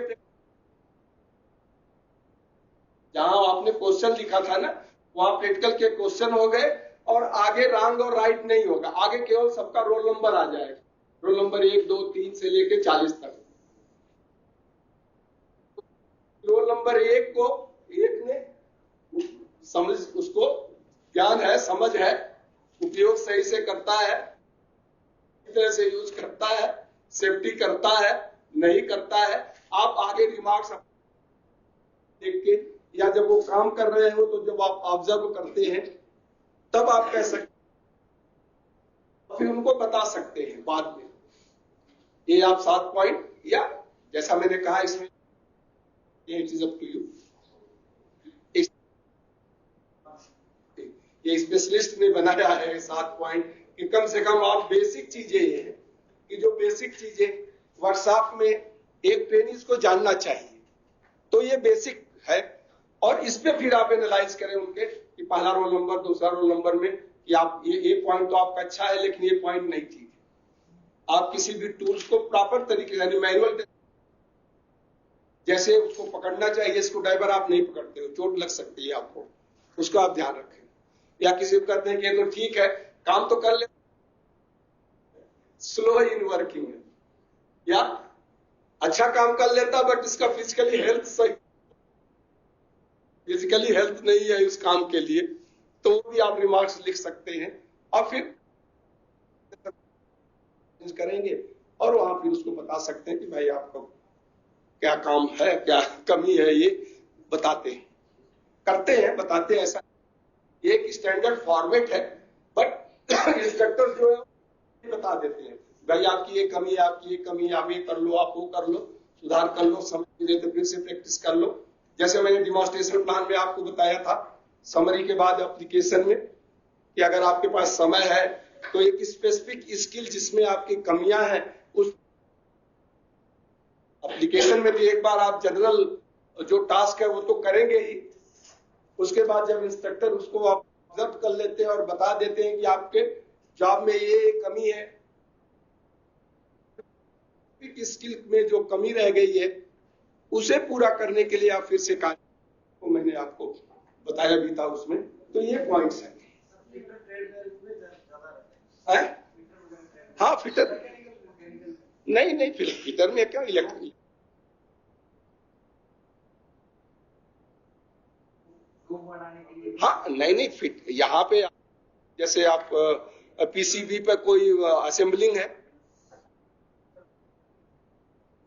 जहां आपने क्वेश्चन लिखा था ना, वहां प्रैक्टिकल के क्वेश्चन हो गए, और आगे रॉन्ग और राइट नहीं होगा, आगे केवल सबका रोल नंबर आ जाएगा, रोल नंबर 1, 2, 3 से लेके 40 तक। रोल नंबर 1 को एक ने समझ, उसको ज्ञान है, समझ है, उपयोग सही से करता है, इस तरह से यूज करता है, सेफ्टी करता है, नहीं करता है, आप आगे रिमार्क्स देख के, या जब वो काम कर रहे हो तो जब आप ऑब्जर्व करते हैं तब आप कह सकते, फिर उनको बता सकते हैं बाद में। ये आप 7 पॉइंट, या जैसा मैंने कहा इसमें it is up to you, ये स्पेशलिस्ट ने बनाया है 7 पॉइंट, कि कम से कम आप बेसिक चीजें ये है कि जो बेसिक चीजें वर्कशॉप में एक ट्रेनिंग को जानना चाहिए, तो ये बेसिक है। और इस पे फिर आप एनालाइज करें उनके, कि पहला रोल नंबर, दूसरा रोल नंबर में, कि आप ये पॉइंट तो आपका अच्छा है, लेकिन ये पॉइंट नहीं ठीक है। आप किसी भी टूल्स को प्रॉपर तरीके से, यानी मैनुअल जैसे उसको पकड़ना चाहिए, स्क्रू ड्राइवर आप नहीं पकड़ते हो, चोट लग सकती है आपको, उसका आप ध्यान रखें। या किसी को कहते हैं कि तो ठीक है, काम तो कर ले, स्लो इन वर्किंग है, या अच्छा काम कर लेता बट इसका फिजिकली हेल्थ सही, फिजिकली हेल्थ नहीं है उस काम के लिए, तो वो भी आप रिमार्क्स लिख सकते हैं, और फिर करेंगे, और वहां फिर उसको बता सकते हैं कि भाई आपका क्या काम है, क्या कमी है, ये बताते हैं, करते हैं, बताते हैं। ऐसा एक स्टैंडर्ड फॉर्मेट है, बट इंस्ट्रक्टर जो है बता देते हैं, भाई आपकी ये कमी है, आपकी ये कमी है, आप ये कर लो, आप वो कर लो, सुधार कर लो, समझ नहीं तो फिर से प्रैक्टिस कर लो। जैसे मैंने डिमॉन्स्ट्रेशन प्लान में आपको बताया था, समरी के बाद एप्लीकेशन में, कि अगर आपके पास समय है तो एक स्पेसिफिक स्किल जिसमें आपकी कमियां हैं, उस एप्लीकेशन में भी एक बार आप जनरल जो टास्क है वो तो करेंगे ही, उसके बाद जब इंस्ट्रक्टर उसको आप ऑब्जर्व कर लेते हैं और बता देते हैं कि आपके जॉब में ये कमी है, स्किल में जो कमी रह गई है उसे पूरा करने के लिए आप फिर से कार्य, तो मैंने आपको बताया भी था उसमें, तो ये पॉइंट्स हैं। हाँ, फिटर नहीं, फिटर में क्या इलेक्ट्रिक, हाँ नहीं फिट, यहाँ पे जैसे आप पीसीबी पे कोई असेंबलिंग है,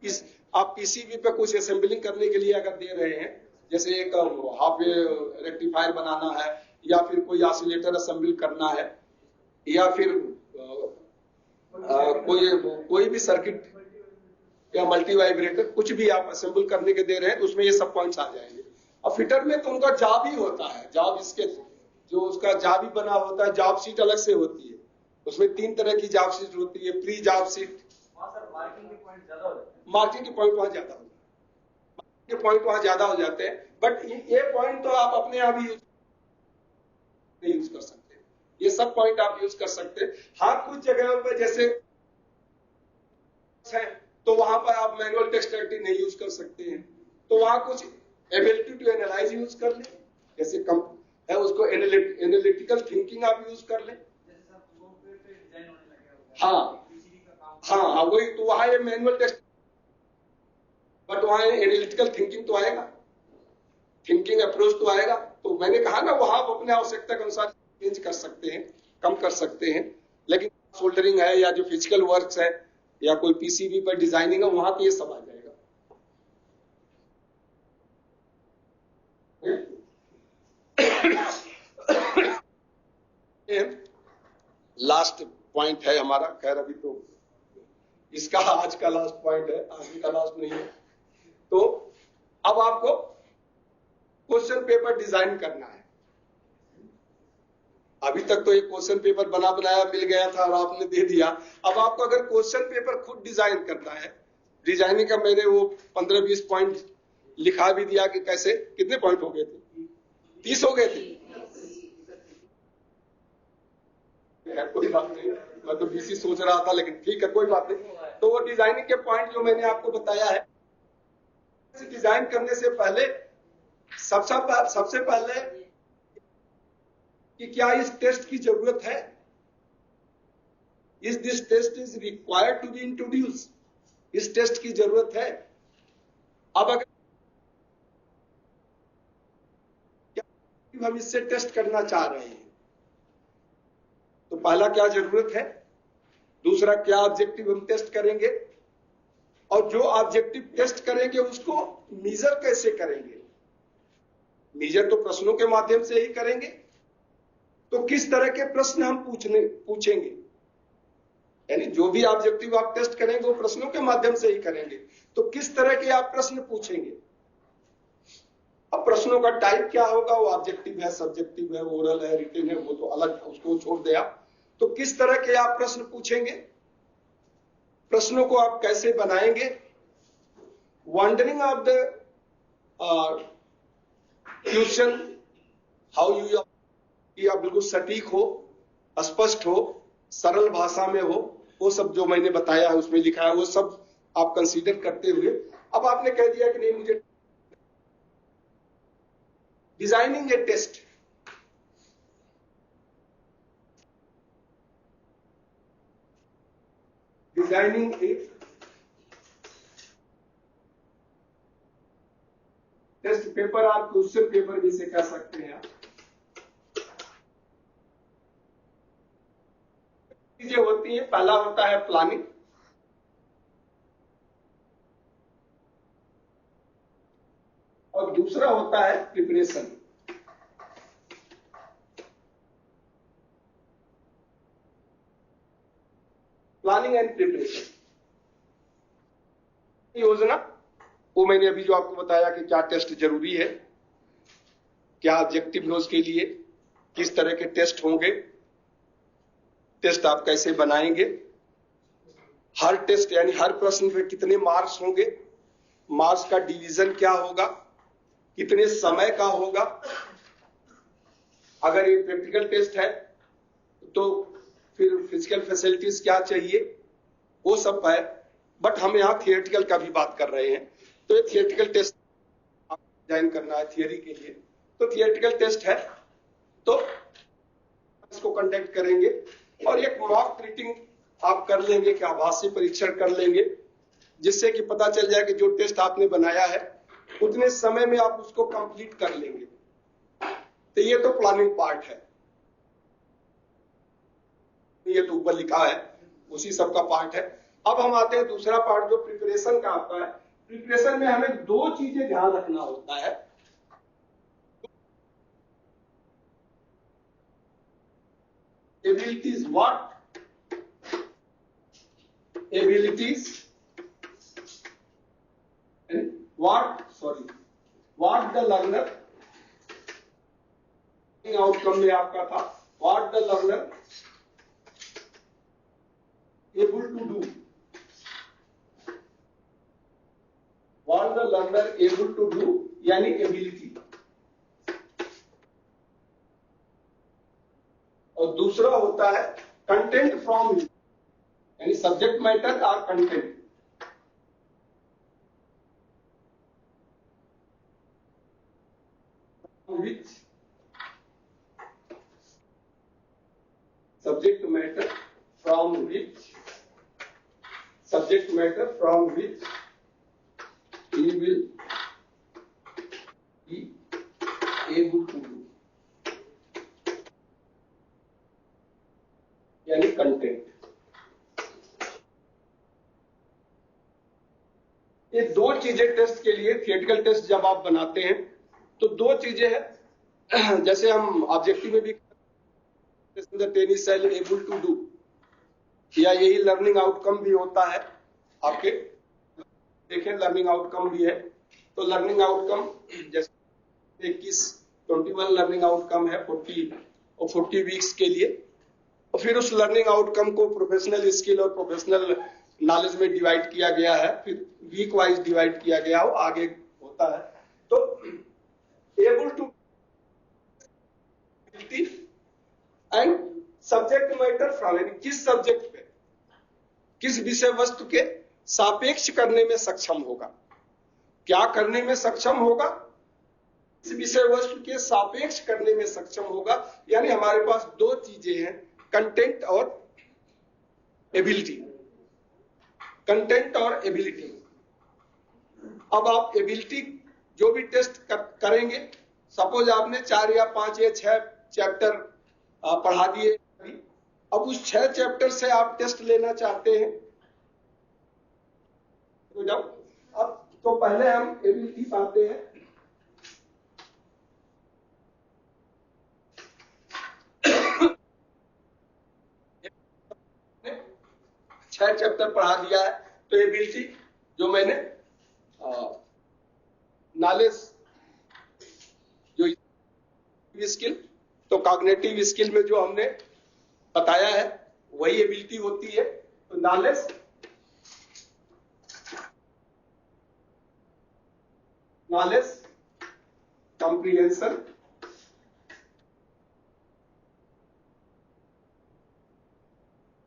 इस आप पीसीबी पे कुछ असेंबलिंग करने के लिए अगर दे रहे हैं, जैसे एक हाफ वेव रेक्टिफायर बनाना है, या फिर कोई ऑसिलेटर असेंबल करना है, या फिर कोई भी सर्किट या मल्टी वाइब्रेटर, कुछ भी आप असेंबल करने के दे रहे हैं, तो उसमें ये सब पॉइंट्स आ जाएंगे। और फिटर में तो उनका जॉब ही होता है, जॉब इसके जो उसका जॉब ही बना होता है, जॉब शीट अलग से होती है, उसमें 3 तरह की जॉब शीट होती है, प्री जॉब शीट। मार्किंग के पॉइंट ज्यादा हो जाते हैं, मार्किंग के पॉइंट वहां ज्यादा हो जाते हैं, बट ये पॉइंट तो आप अपने आप ही यूज कर सकते हैं, ये सब पॉइंट आप यूज कर सकते हैं। हाँ, कुछ जगहों पर जैसे है तो वहां पर आप मैनुअल टेक्सटिलिटी नहीं यूज कर सकते हैं, तो वहां कुछ एबिलिटी टू एनालाइज यूज कर लें, जैसे कम है उसको एनालिटिकल थिंकिंग आप यूज कर लें। हाँ, वही तो वहां ये मैनुअल टेक्स्ट, बट वहां एनालिटिकल थिंकिंग तो आएगा, थिंकिंग अप्रोच तो आएगा। तो मैंने कहा ना, वहां आप अपने आवश्यकता के अनुसार चेंज कर सकते हैं, कम कर सकते हैं, लेकिन सोल्डरिंग है या जो फिजिकल वर्क्स है या कोई पीसीबी पर डिजाइनिंग है, वहां तो ये सब आ जाएगा। लास्ट पॉइंट है हमारा, खैर अभी तो इसका आज का लास्ट पॉइंट है, आगे का लास्ट नहीं है। तो अब आपको क्वेश्चन पेपर डिजाइन करना है। अभी तक तो एक क्वेश्चन पेपर बना बनाया मिल गया था और आपने दे दिया। अब आपको अगर क्वेश्चन पेपर खुद डिजाइन करना है, डिजाइनिंग का मैंने वो 15-20 पॉइंट लिखा भी दिया कि कैसे, कितने पॉइंट हो गए थे, 30 हो गए थे। कोई बात नहीं, मैं तो 20 सोच रहा था, लेकिन ठीक है, कोई बात नहीं। तो वो डिजाइनिंग के पॉइंट जो मैंने आपको बताया है, डिजाइन करने से पहले सबसे पहले कि क्या इस टेस्ट की जरूरत है, is this test is required to be introduce, इस टेस्ट की जरूरत है। अब अगर हम इससे टेस्ट करना चाह रहे हैं, तो पहला क्या जरूरत है, दूसरा क्या ऑब्जेक्टिव हम टेस्ट करेंगे, और जो ऑब्जेक्टिव टेस्ट करेंगे उसको मेजर कैसे करेंगे। मेजर तो प्रश्नों के माध्यम से ही करेंगे, तो किस तरह के प्रश्न हम पूछेंगे, यानी जो भी ऑब्जेक्टिव आप टेस्ट करेंगे वो प्रश्नों के माध्यम से ही करेंगे, तो किस तरह के आप प्रश्न पूछेंगे। अब प्रश्नों का टाइप क्या होगा, वो ऑब्जेक्टिव है, सब्जेक्टिव है, ओरल है, रिटन है, वो तो अलग, उसको छोड़ दे आप। तो किस तरह के आप प्रश्न पूछेंगे, प्रश्नों को आप कैसे बनाएंगे, wondering of the question, how you, या बिल्कुल सटीक हो, स्पष्ट हो, सरल भाषा में हो, वो सब जो मैंने बताया है उसमें लिखा है, वो सब आप कंसीडर करते हुए अब आपने कह दिया कि नहीं, मुझे डिजाइनिंग ए टेस्ट, डिजाइनिंग ए टेस्ट पेपर, आप क्वेश्चन पेपर जिसे कह सकते हैं। चीजें होती है, पहला होता है प्लानिंग, और दूसरा होता है प्रिपरेशन। प्लानिंग एंड प्रिपरेशन, योजना, वो मैंने अभी जो आपको बताया कि क्या टेस्ट जरूरी है, क्या ऑब्जेक्टिव है उसके लिए, किस तरह के टेस्ट होंगे, टेस्ट आप कैसे बनाएंगे, हर टेस्ट यानी हर प्रश्न पे कितने मार्क्स होंगे, मार्क्स का डिवीजन क्या होगा, कितने समय का होगा, अगर ये प्रैक्टिकल टेस्ट है तो फिर फिजिकल फैसिलिटीज क्या चाहिए, वो सब है। बट हम यहाँ थियोरेटिकल का भी बात कर रहे हैं, तो ये थियोरेटिकल टेस्ट डिजाइन करना है थियोरी के लिए, तो थियोरेटिकल टेस्ट है, तो इसको कंडक्ट करेंगे और एक मॉक रीडिंग आप कर लेंगे, कि आभासी परीक्षण कर लेंगे, जिससे कि पता चल जाए कि जो टेस्ट आपने बनाया है उतने समय में आप उसको कंप्लीट कर लेंगे। तो ये तो प्लानिंग पार्ट है, ये तो ऊपर लिखा है, उसी सब का पार्ट है। अब हम आते हैं दूसरा पार्ट जो प्रिपरेशन का आता है। प्रिपरेशन में हमें दो चीजें ध्यान रखना होता है। abilities what the learner outcome में आपका था what the learner able to do, what the learner able to do यानी एबिलिटी, और दूसरा होता है कंटेंट फ्रॉम यानी सब्जेक्ट मैटर और content. which subject matter from which he will be able to do यानी कंटेंट। ये दो चीजें टेस्ट के लिए, थियोरेटिकल टेस्ट जब आप बनाते हैं तो दो चीजें हैं, जैसे हम ऑब्जेक्टिव में भी tennis sell able to do, या यही लर्निंग आउटकम भी होता है आपके, देखें लर्निंग आउटकम भी है। तो लर्निंग आउटकम जैसे 21 लर्निंग आउटकम है 40 वीक्स के लिए, और फिर उस लर्निंग आउटकम को प्रोफेशनल स्किल और प्रोफेशनल नॉलेज में डिवाइड किया गया है, फिर वीक वाइज डिवाइड किया गया हो, आगे होता है। तो able to and subject matter from, यानी किस सब्जेक्ट पे, किस विषय वस्तु के सापेक्ष करने में सक्षम होगा, क्या करने में सक्षम होगा, इस विषय वस्तु के सापेक्ष करने में सक्षम होगा। यानी हमारे पास दो चीजें हैं, कंटेंट और एबिलिटी। कंटेंट और एबिलिटी। अब आप एबिलिटी जो भी टेस्ट करेंगे, सपोज आपने 4 या 5 या 6 चैप्टर पढ़ा दिए, अब उस 6 चैप्टर से आप टेस्ट लेना चाहते हैं, तो जब अब तो पहले हम एबिलिटी पाते हैं। 6 चैप्टर पढ़ा दिया है, तो एबिलिटी जो मैंने नॉलेज जो स्किल, तो कॉग्निटिव स्किल में जो हमने बताया है वही एबिलिटी होती है। तो नॉलेज, कॉम्प्रिहेंशन,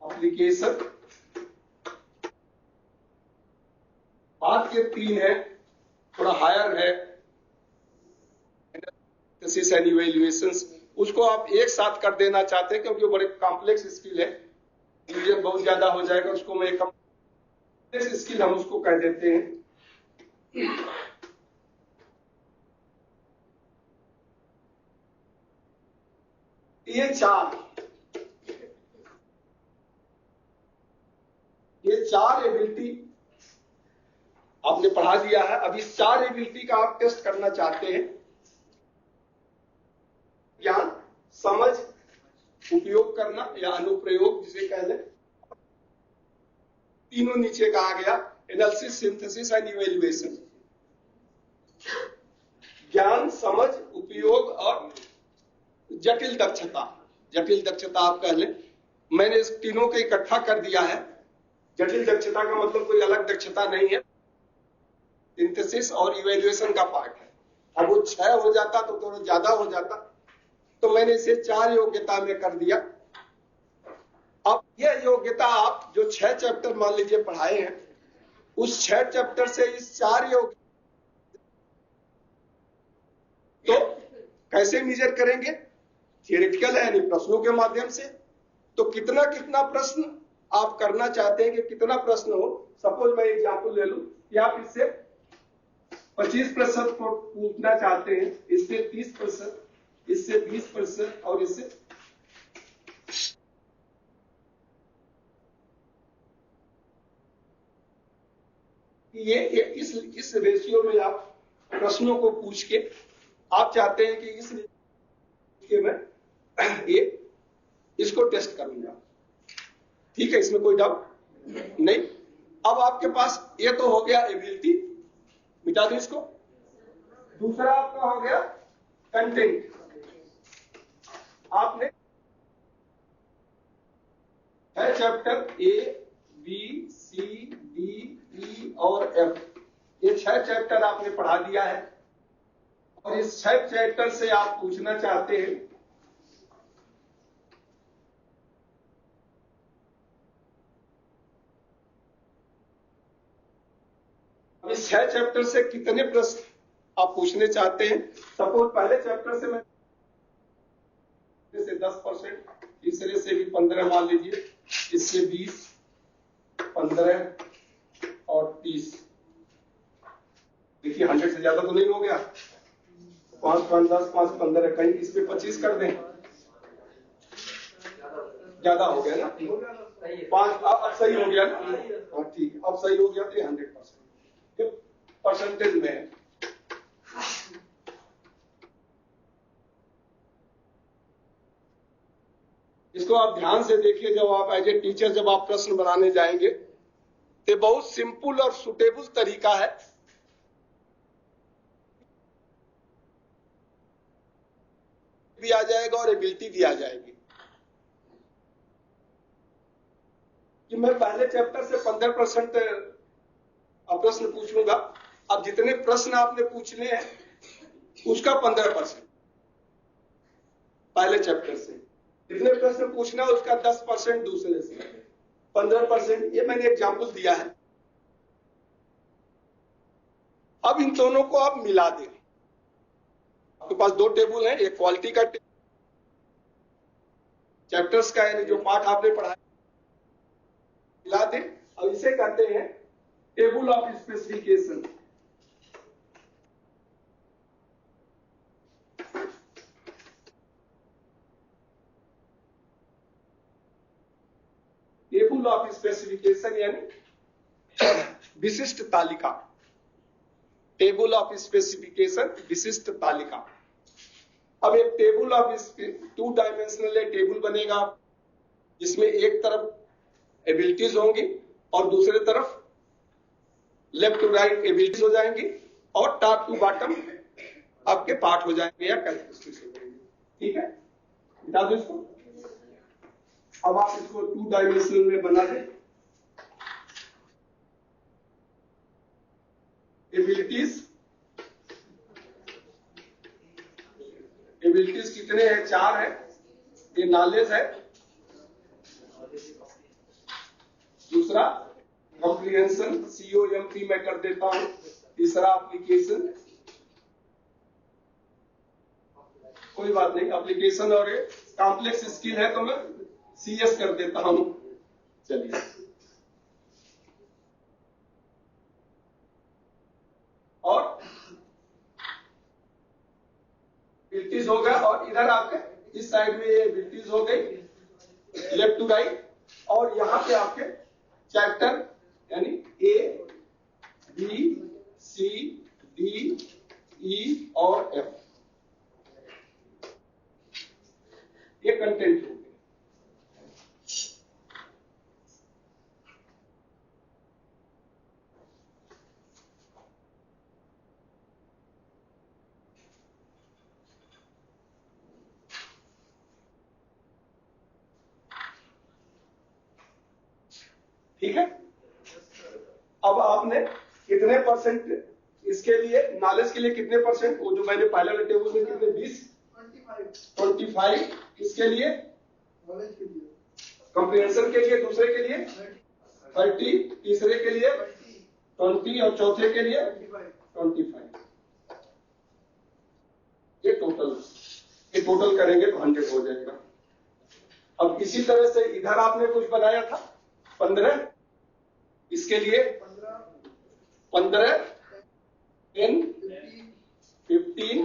एप्लीकेशन, बात के 3 है, थोड़ा हायर है एंड इवैल्यूएशंस, उसको आप एक साथ कर देना चाहते हैं क्योंकि वो बड़े कॉम्प्लेक्स स्किल है, डिवीजन बहुत ज्यादा हो जाएगा, उसको मैं कॉम्प्लेक्स स्किल हम उसको कह देते हैं। ये चार एबिलिटी आपने पढ़ा दिया है। अब इस 4 एबिलिटी का आप टेस्ट करना चाहते हैं। ज्ञान, समझ, उपयोग करना या अनुप्रयोग जिसे कह लें, तीनों नीचे कहा गया, एनालिसिस, सिंथेसिस एंड इवैल्यूएशन। ज्ञान, समझ, उपयोग और जटिल दक्षता। जटिल दक्षता आप कह लें, मैंने इस तीनों को इकट्ठा कर दिया है। जटिल दक्षता का मतलब कोई अलग दक्षता नहीं है, सिंथेसिस और इवैल्यूएशन का पार्ट है। अब वो 6 हो जाता तो थोड़ा ज्यादा हो जाता, तो मैंने इसे 4 योग्यता में कर दिया। अब यह योग्यता आप जो 6 चैप्टर मान लीजिए पढ़ाए हैं, उस 6 चैप्टर से इस 4 योग्यता तो कैसे मेजर करेंगे? थियोरेटिकल है, यानी प्रश्नों के माध्यम से। तो कितना कितना प्रश्न आप करना चाहते हैं कि कितना प्रश्न हो। सपोज मैं एग्जाम्पल ले लूं कि आप इससे 25% पूछना चाहते हैं, इससे 30%, इससे 20% और इससे कि ये इस रेशियो में आप प्रश्नों को पूछ के आप चाहते हैं कि इस के मैं ये इसको टेस्ट करूंगा। ठीक है, इसमें कोई डाउट नहीं। अब आपके पास ये तो हो गया एबिलिटी, मिटा दो इसको। दूसरा आपका हो गया कंटेंट। आपने है chapter A B C D E और एफ, ये 6 चैप्टर आपने पढ़ा दिया है और इस 6 चैप्टर से आप पूछना चाहते हैं इस 6 चैप्टर से कितने प्रश्न आप पूछने चाहते हैं। सपोज पहले चैप्टर से मैं से 10%, तीसरे से भी 15 मान लीजिए, इससे 20, 15 और 30। देखिए 100 से ज्यादा तो नहीं हो गया। 5, 5, 10, 5, 15, कहीं इस पे 25 कर दें, ज्यादा हो गया ना। 5 अब सही हो गया ना। हाँ ठीक है, अब सही हो गया तो 100% परसेंटेज में है। इसको आप ध्यान से देखिए, जब आप एज ए टीचर जब आप प्रश्न बनाने जाएंगे तो बहुत सिंपल और सुटेबल तरीका है। भी आ जाएगा और एबिलिटी भी आ जाएगी कि मैं पहले चैप्टर से 15% प्रश्न पूछूंगा। अब जितने प्रश्न आपने पूछने हैं उसका 15% पहले चैप्टर से, जितने प्रश्न पूछना है उसका 10% दूसरे से, 15%। ये मैंने एग्जाम्पल दिया है। अब इन दोनों को आप मिला दें। आपके पास 2 टेबल है, एक क्वालिटी का चैप्टर्स का, यानी जो पाठ आपने पढ़ा मिला दें और इसे कहते हैं table of specification. Table of specification यानी विशिष्ट तालिका। टेबल ऑफ स्पेसिफिकेशन विशिष्ट तालिका। अब एक टेबल ऑफ 2 डायमेंशनल टेबल बनेगा जिसमें एक तरफ एबिलिटीज होंगी और दूसरे तरफ लेफ्ट टू राइट एबिलिटीज हो जाएंगी और टॉप टू बॉटम आपके पार्ट हो जाएंगे या कैरेक्टरिस्टिक्स हो जाएंगे। ठीक है, बता दो इसको। अब आप इसको 2 डायमेंशनल में बना दें। एबिलिटीज कितने हैं? 4 है। ये नॉलेज है, दूसरा कॉम्प्रिहेंशन COMP मैं कर देता हूं, तीसरा एप्लीकेशन, कोई बात नहीं, एप्लीकेशन और कॉम्प्लेक्स स्किल है तो मैं CS कर देता हूं। चलिए, और एबिलिटीज हो गया और इधर आपके इस साइड में ये एबिलिटीज हो गई लेफ्ट टू राइट, और यहां पे आपके चैप्टर यानी A B C D E और F, ये कंटेंट हो गया। ठीक है, अब आपने कितने परसेंट इसके लिए, नॉलेज के लिए कितने परसेंट, वो जो मैंने पहले वाले टेबल में कितने 20 25, इसके लिए कॉम्प्रिहेंशन के लिए, दूसरे के लिए 30, तीसरे के लिए 20 और चौथे के लिए 25। ये टोटल करेंगे तो 100 हो जाएगा। अब इसी तरह से इधर आपने कुछ बनाया था 15, इसके लिए 15, 10, 15,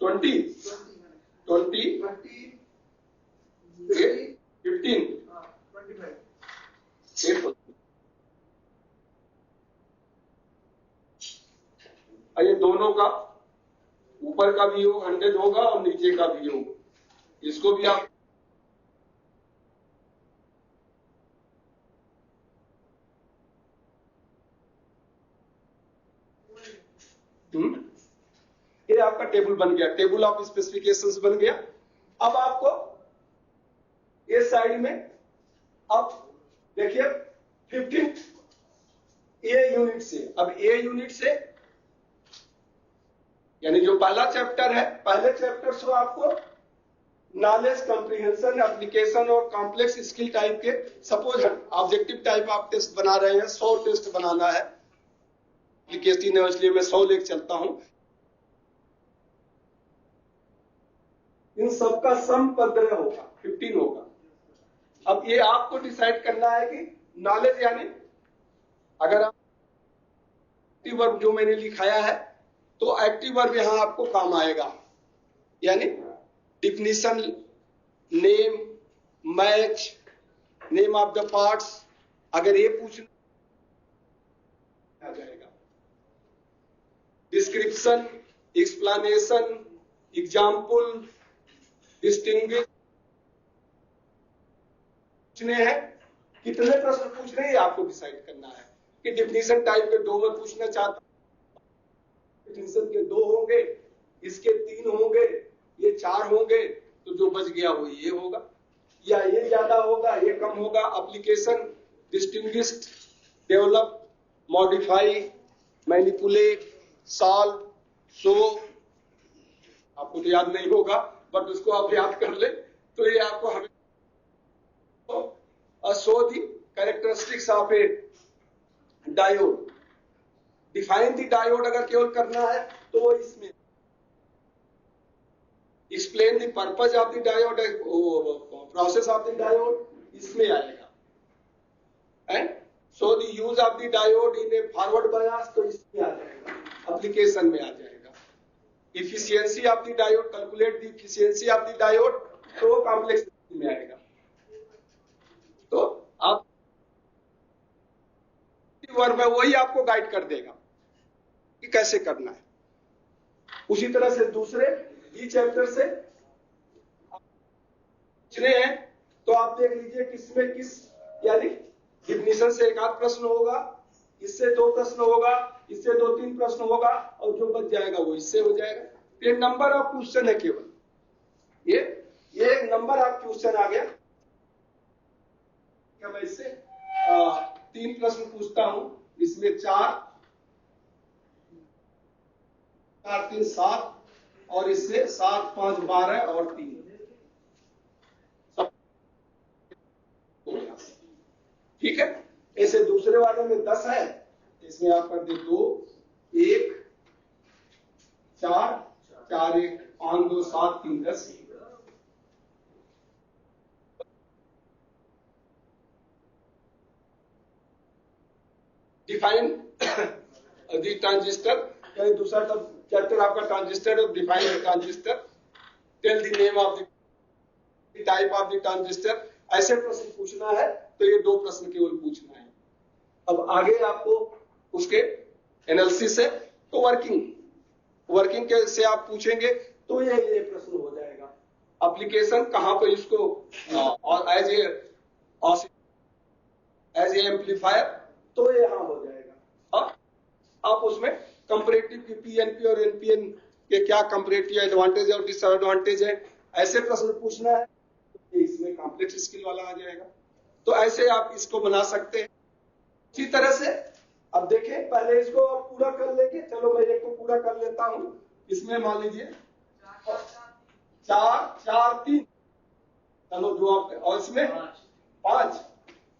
20, 15, और ये दोनों का ऊपर का भी योग 100 होगा और नीचे का भी योग, इसको भी आप ये आपका टेबल बन गया, टेबल ऑफ स्पेसिफिकेशंस बन गया। अब आपको इस साइड में अब देखिए 15 ए यूनिट से, अब ए यूनिट से यानी जो पहला चैप्टर है, पहले चैप्टर से आपको नॉलेज कंप्रीहेंशन, एप्लीकेशन और कॉम्प्लेक्स स्किल टाइप के, सपोज ऑब्जेक्टिव टाइप आप टेस्ट बना रहे हैं, 100 टेस्ट बनाना है, एप्लीकेशन है इसलिए मैं 100 लेके चलता हूं। इन सबका सम 15 होगा, 15 होगा। अब ये आपको डिसाइड करना है कि नॉलेज यानी अगर आप एक्टिव वर्ब जो मैंने लिखाया है तो एक्टिव वर्ब यहां आपको काम आएगा, यानी definition, name, match, name of the parts, अगर ये पूछना आ जाएगा, डिस्क्रिप्शन, एक्सप्लेनेशन, एग्जाम्पल, डिस्टिंग्विश पूछने हैं, कितने प्रश्न पूछने हैं आपको डिसाइड करना है कि डिफिनीशन टाइप के 2 में पूछना चाहता हूं, डिफिनीशन के 2 होंगे, इसके 3 होंगे, ये 4 होंगे, तो जो बच गया वो ये होगा, या ये ज्यादा होगा, ये कम होगा। Application, distinguished, develop, modify, manipulate, solve, show, आपको तो याद नहीं होगा बट उसको आप याद कर ले, तो ये आपको हमें show the characteristics of A diode, define the diode अगर केवल करना है तो वो इसमें, explain the purpose of the diode, process of the diode इसमें आएगा, and show the use of the diode in A forward bias तो इसमें आ जाएगा, एप्लीकेशन में आ जाएगा। Efficiency of the diode, calculate the efficiency of the diode तो कॉम्प्लेक्स में आएगा। तो आप वर्ब में वही आपको गाइड कर देगा कि कैसे करना है। उसी तरह से दूसरे बी चैप्टर से पूछने हैं तो आप देख लीजिए किसमें किस, यानी डिफिनीशन से 1 आध प्रश्न होगा, इससे 2 प्रश्न होगा, इससे 2-3 प्रश्न होगा, और जो बच जाएगा वो इससे हो जाएगा। ये नंबर ऑफ क्वेश्चन है केवल, ये एक नंबर ऑफ क्वेश्चन आ गया। क्या मैं इससे 3 प्रश्न पूछता हूं, इसमें 4, 3 7 और इससे 7 5 12 और 3 ठीक है। ऐसे दूसरे वाले में 10 है, इसमें आप कर दे 2 1 4 4 1 5 2 7 3 10। डिफाइन द ट्रांजिस्टर, यानी दूसरा चैप्टर आपका ट्रांजिस्टर और define the transistor, tell the name of the type of the transistor, ऐसे प्रश्न पूछना है तो ये 2 प्रश्न केवल पूछना है। अब आगे आपको उसके एनालिसिस से तो वर्किंग के से आप पूछेंगे तो ये प्रश्न हो जाएगा। एप्लीकेशन कहां पर इसको और एज ए एम्पलीफायर तो ये यहां हो जाएगा। अब आप उसमें कंपैरेटिव की पीएनपी और एनपीएन के क्या कंपैरेटिव एडवांटेज और डिसएडवांटेज है, ऐसे प्रश्न पूछना है, इसमें कॉम्प्लेक्स स्किल वाला आ जाएगा। तो ऐसे आप इसको बना सकते हैं। इसी तरह से अब देखें, पहले इसको पूरा कर लेंगे, चलो मैं एक को पूरा कर लेता हूं। इसमें मान लीजिए 4 4 3, चलो जो आप, और इसमें 5,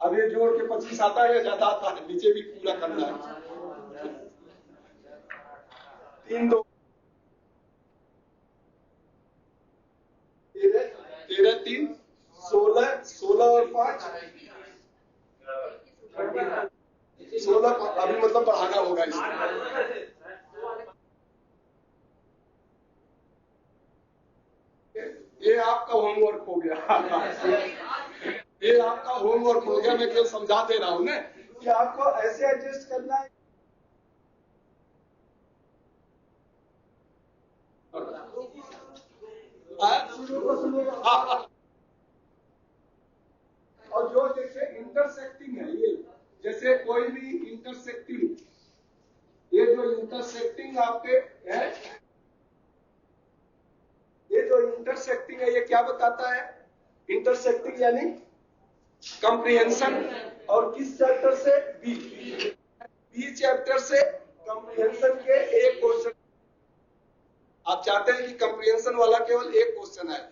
अब ये जोड़ के 25 आता है या ज्यादा आता है, नीचे भी पूरा करना है। 3 2 13 3 16 16 और 5 16, अभी मतलब बढ़ाना होगा इसमें। ये आपका होमवर्क हो गया ये आपका होमवर्क हो गया। मैं केवल समझा दे रहा हूं ना कि आपको ऐसे एडजस्ट करना है और जो जैसे इंटरसेक्टिंग है, ये जैसे कोई भी इंटरसेक्टिंग, ये जो इंटरसेक्टिंग आपके है, ये जो इंटरसेक्टिंग है, ये क्या बताता है? इंटरसेक्टिंग यानी कंप्रिहेंशन, और किस चैप्टर से? बी चैप्टर से कंप्रिहेंशन के एक क्वेश्चन। आप चाहते हैं कि कंप्रिहेंशन वाला केवल एक क्वेश्चन आए।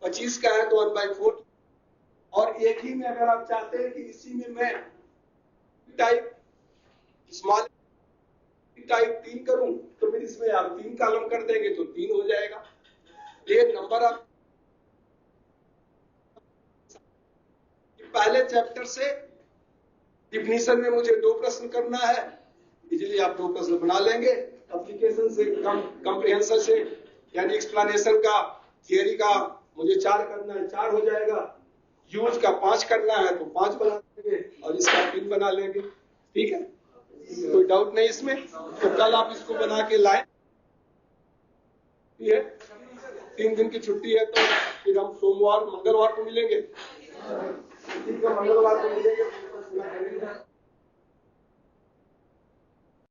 पच्चीस का है तो 1/4, और एक ही में अगर आप चाहते हैं कि इसी में मैं टाइप स्मॉल टाइप 3 करूं, तो फिर इसमें आप 3 कॉलम कर देंगे तो 3 हो जाएगा। एक नंबर आप पहले चैप्टर से डिफिनीशन में मुझे 2 प्रश्न करना है, इजीली आप 2 प्रश्न बना लेंगे। एप्लीकेशन से, कंप्रिहेंशन से यानी एक्सप्लेनेशन का, थियरी का मुझे 4 करना है, 4 हो जाएगा। यूज का 5 करना है तो 5 बना लेंगे, और इसका 3 बना लेंगे। ठीक है, कोई डाउट नहीं इसमें? तो कल आप इसको बना के लाएं। 3 दिन की छुट्टी है, तो फिर हम सोमवार मंगलवार को मिलेंगे। ठीक है, मंगलवार को मिलेंगे।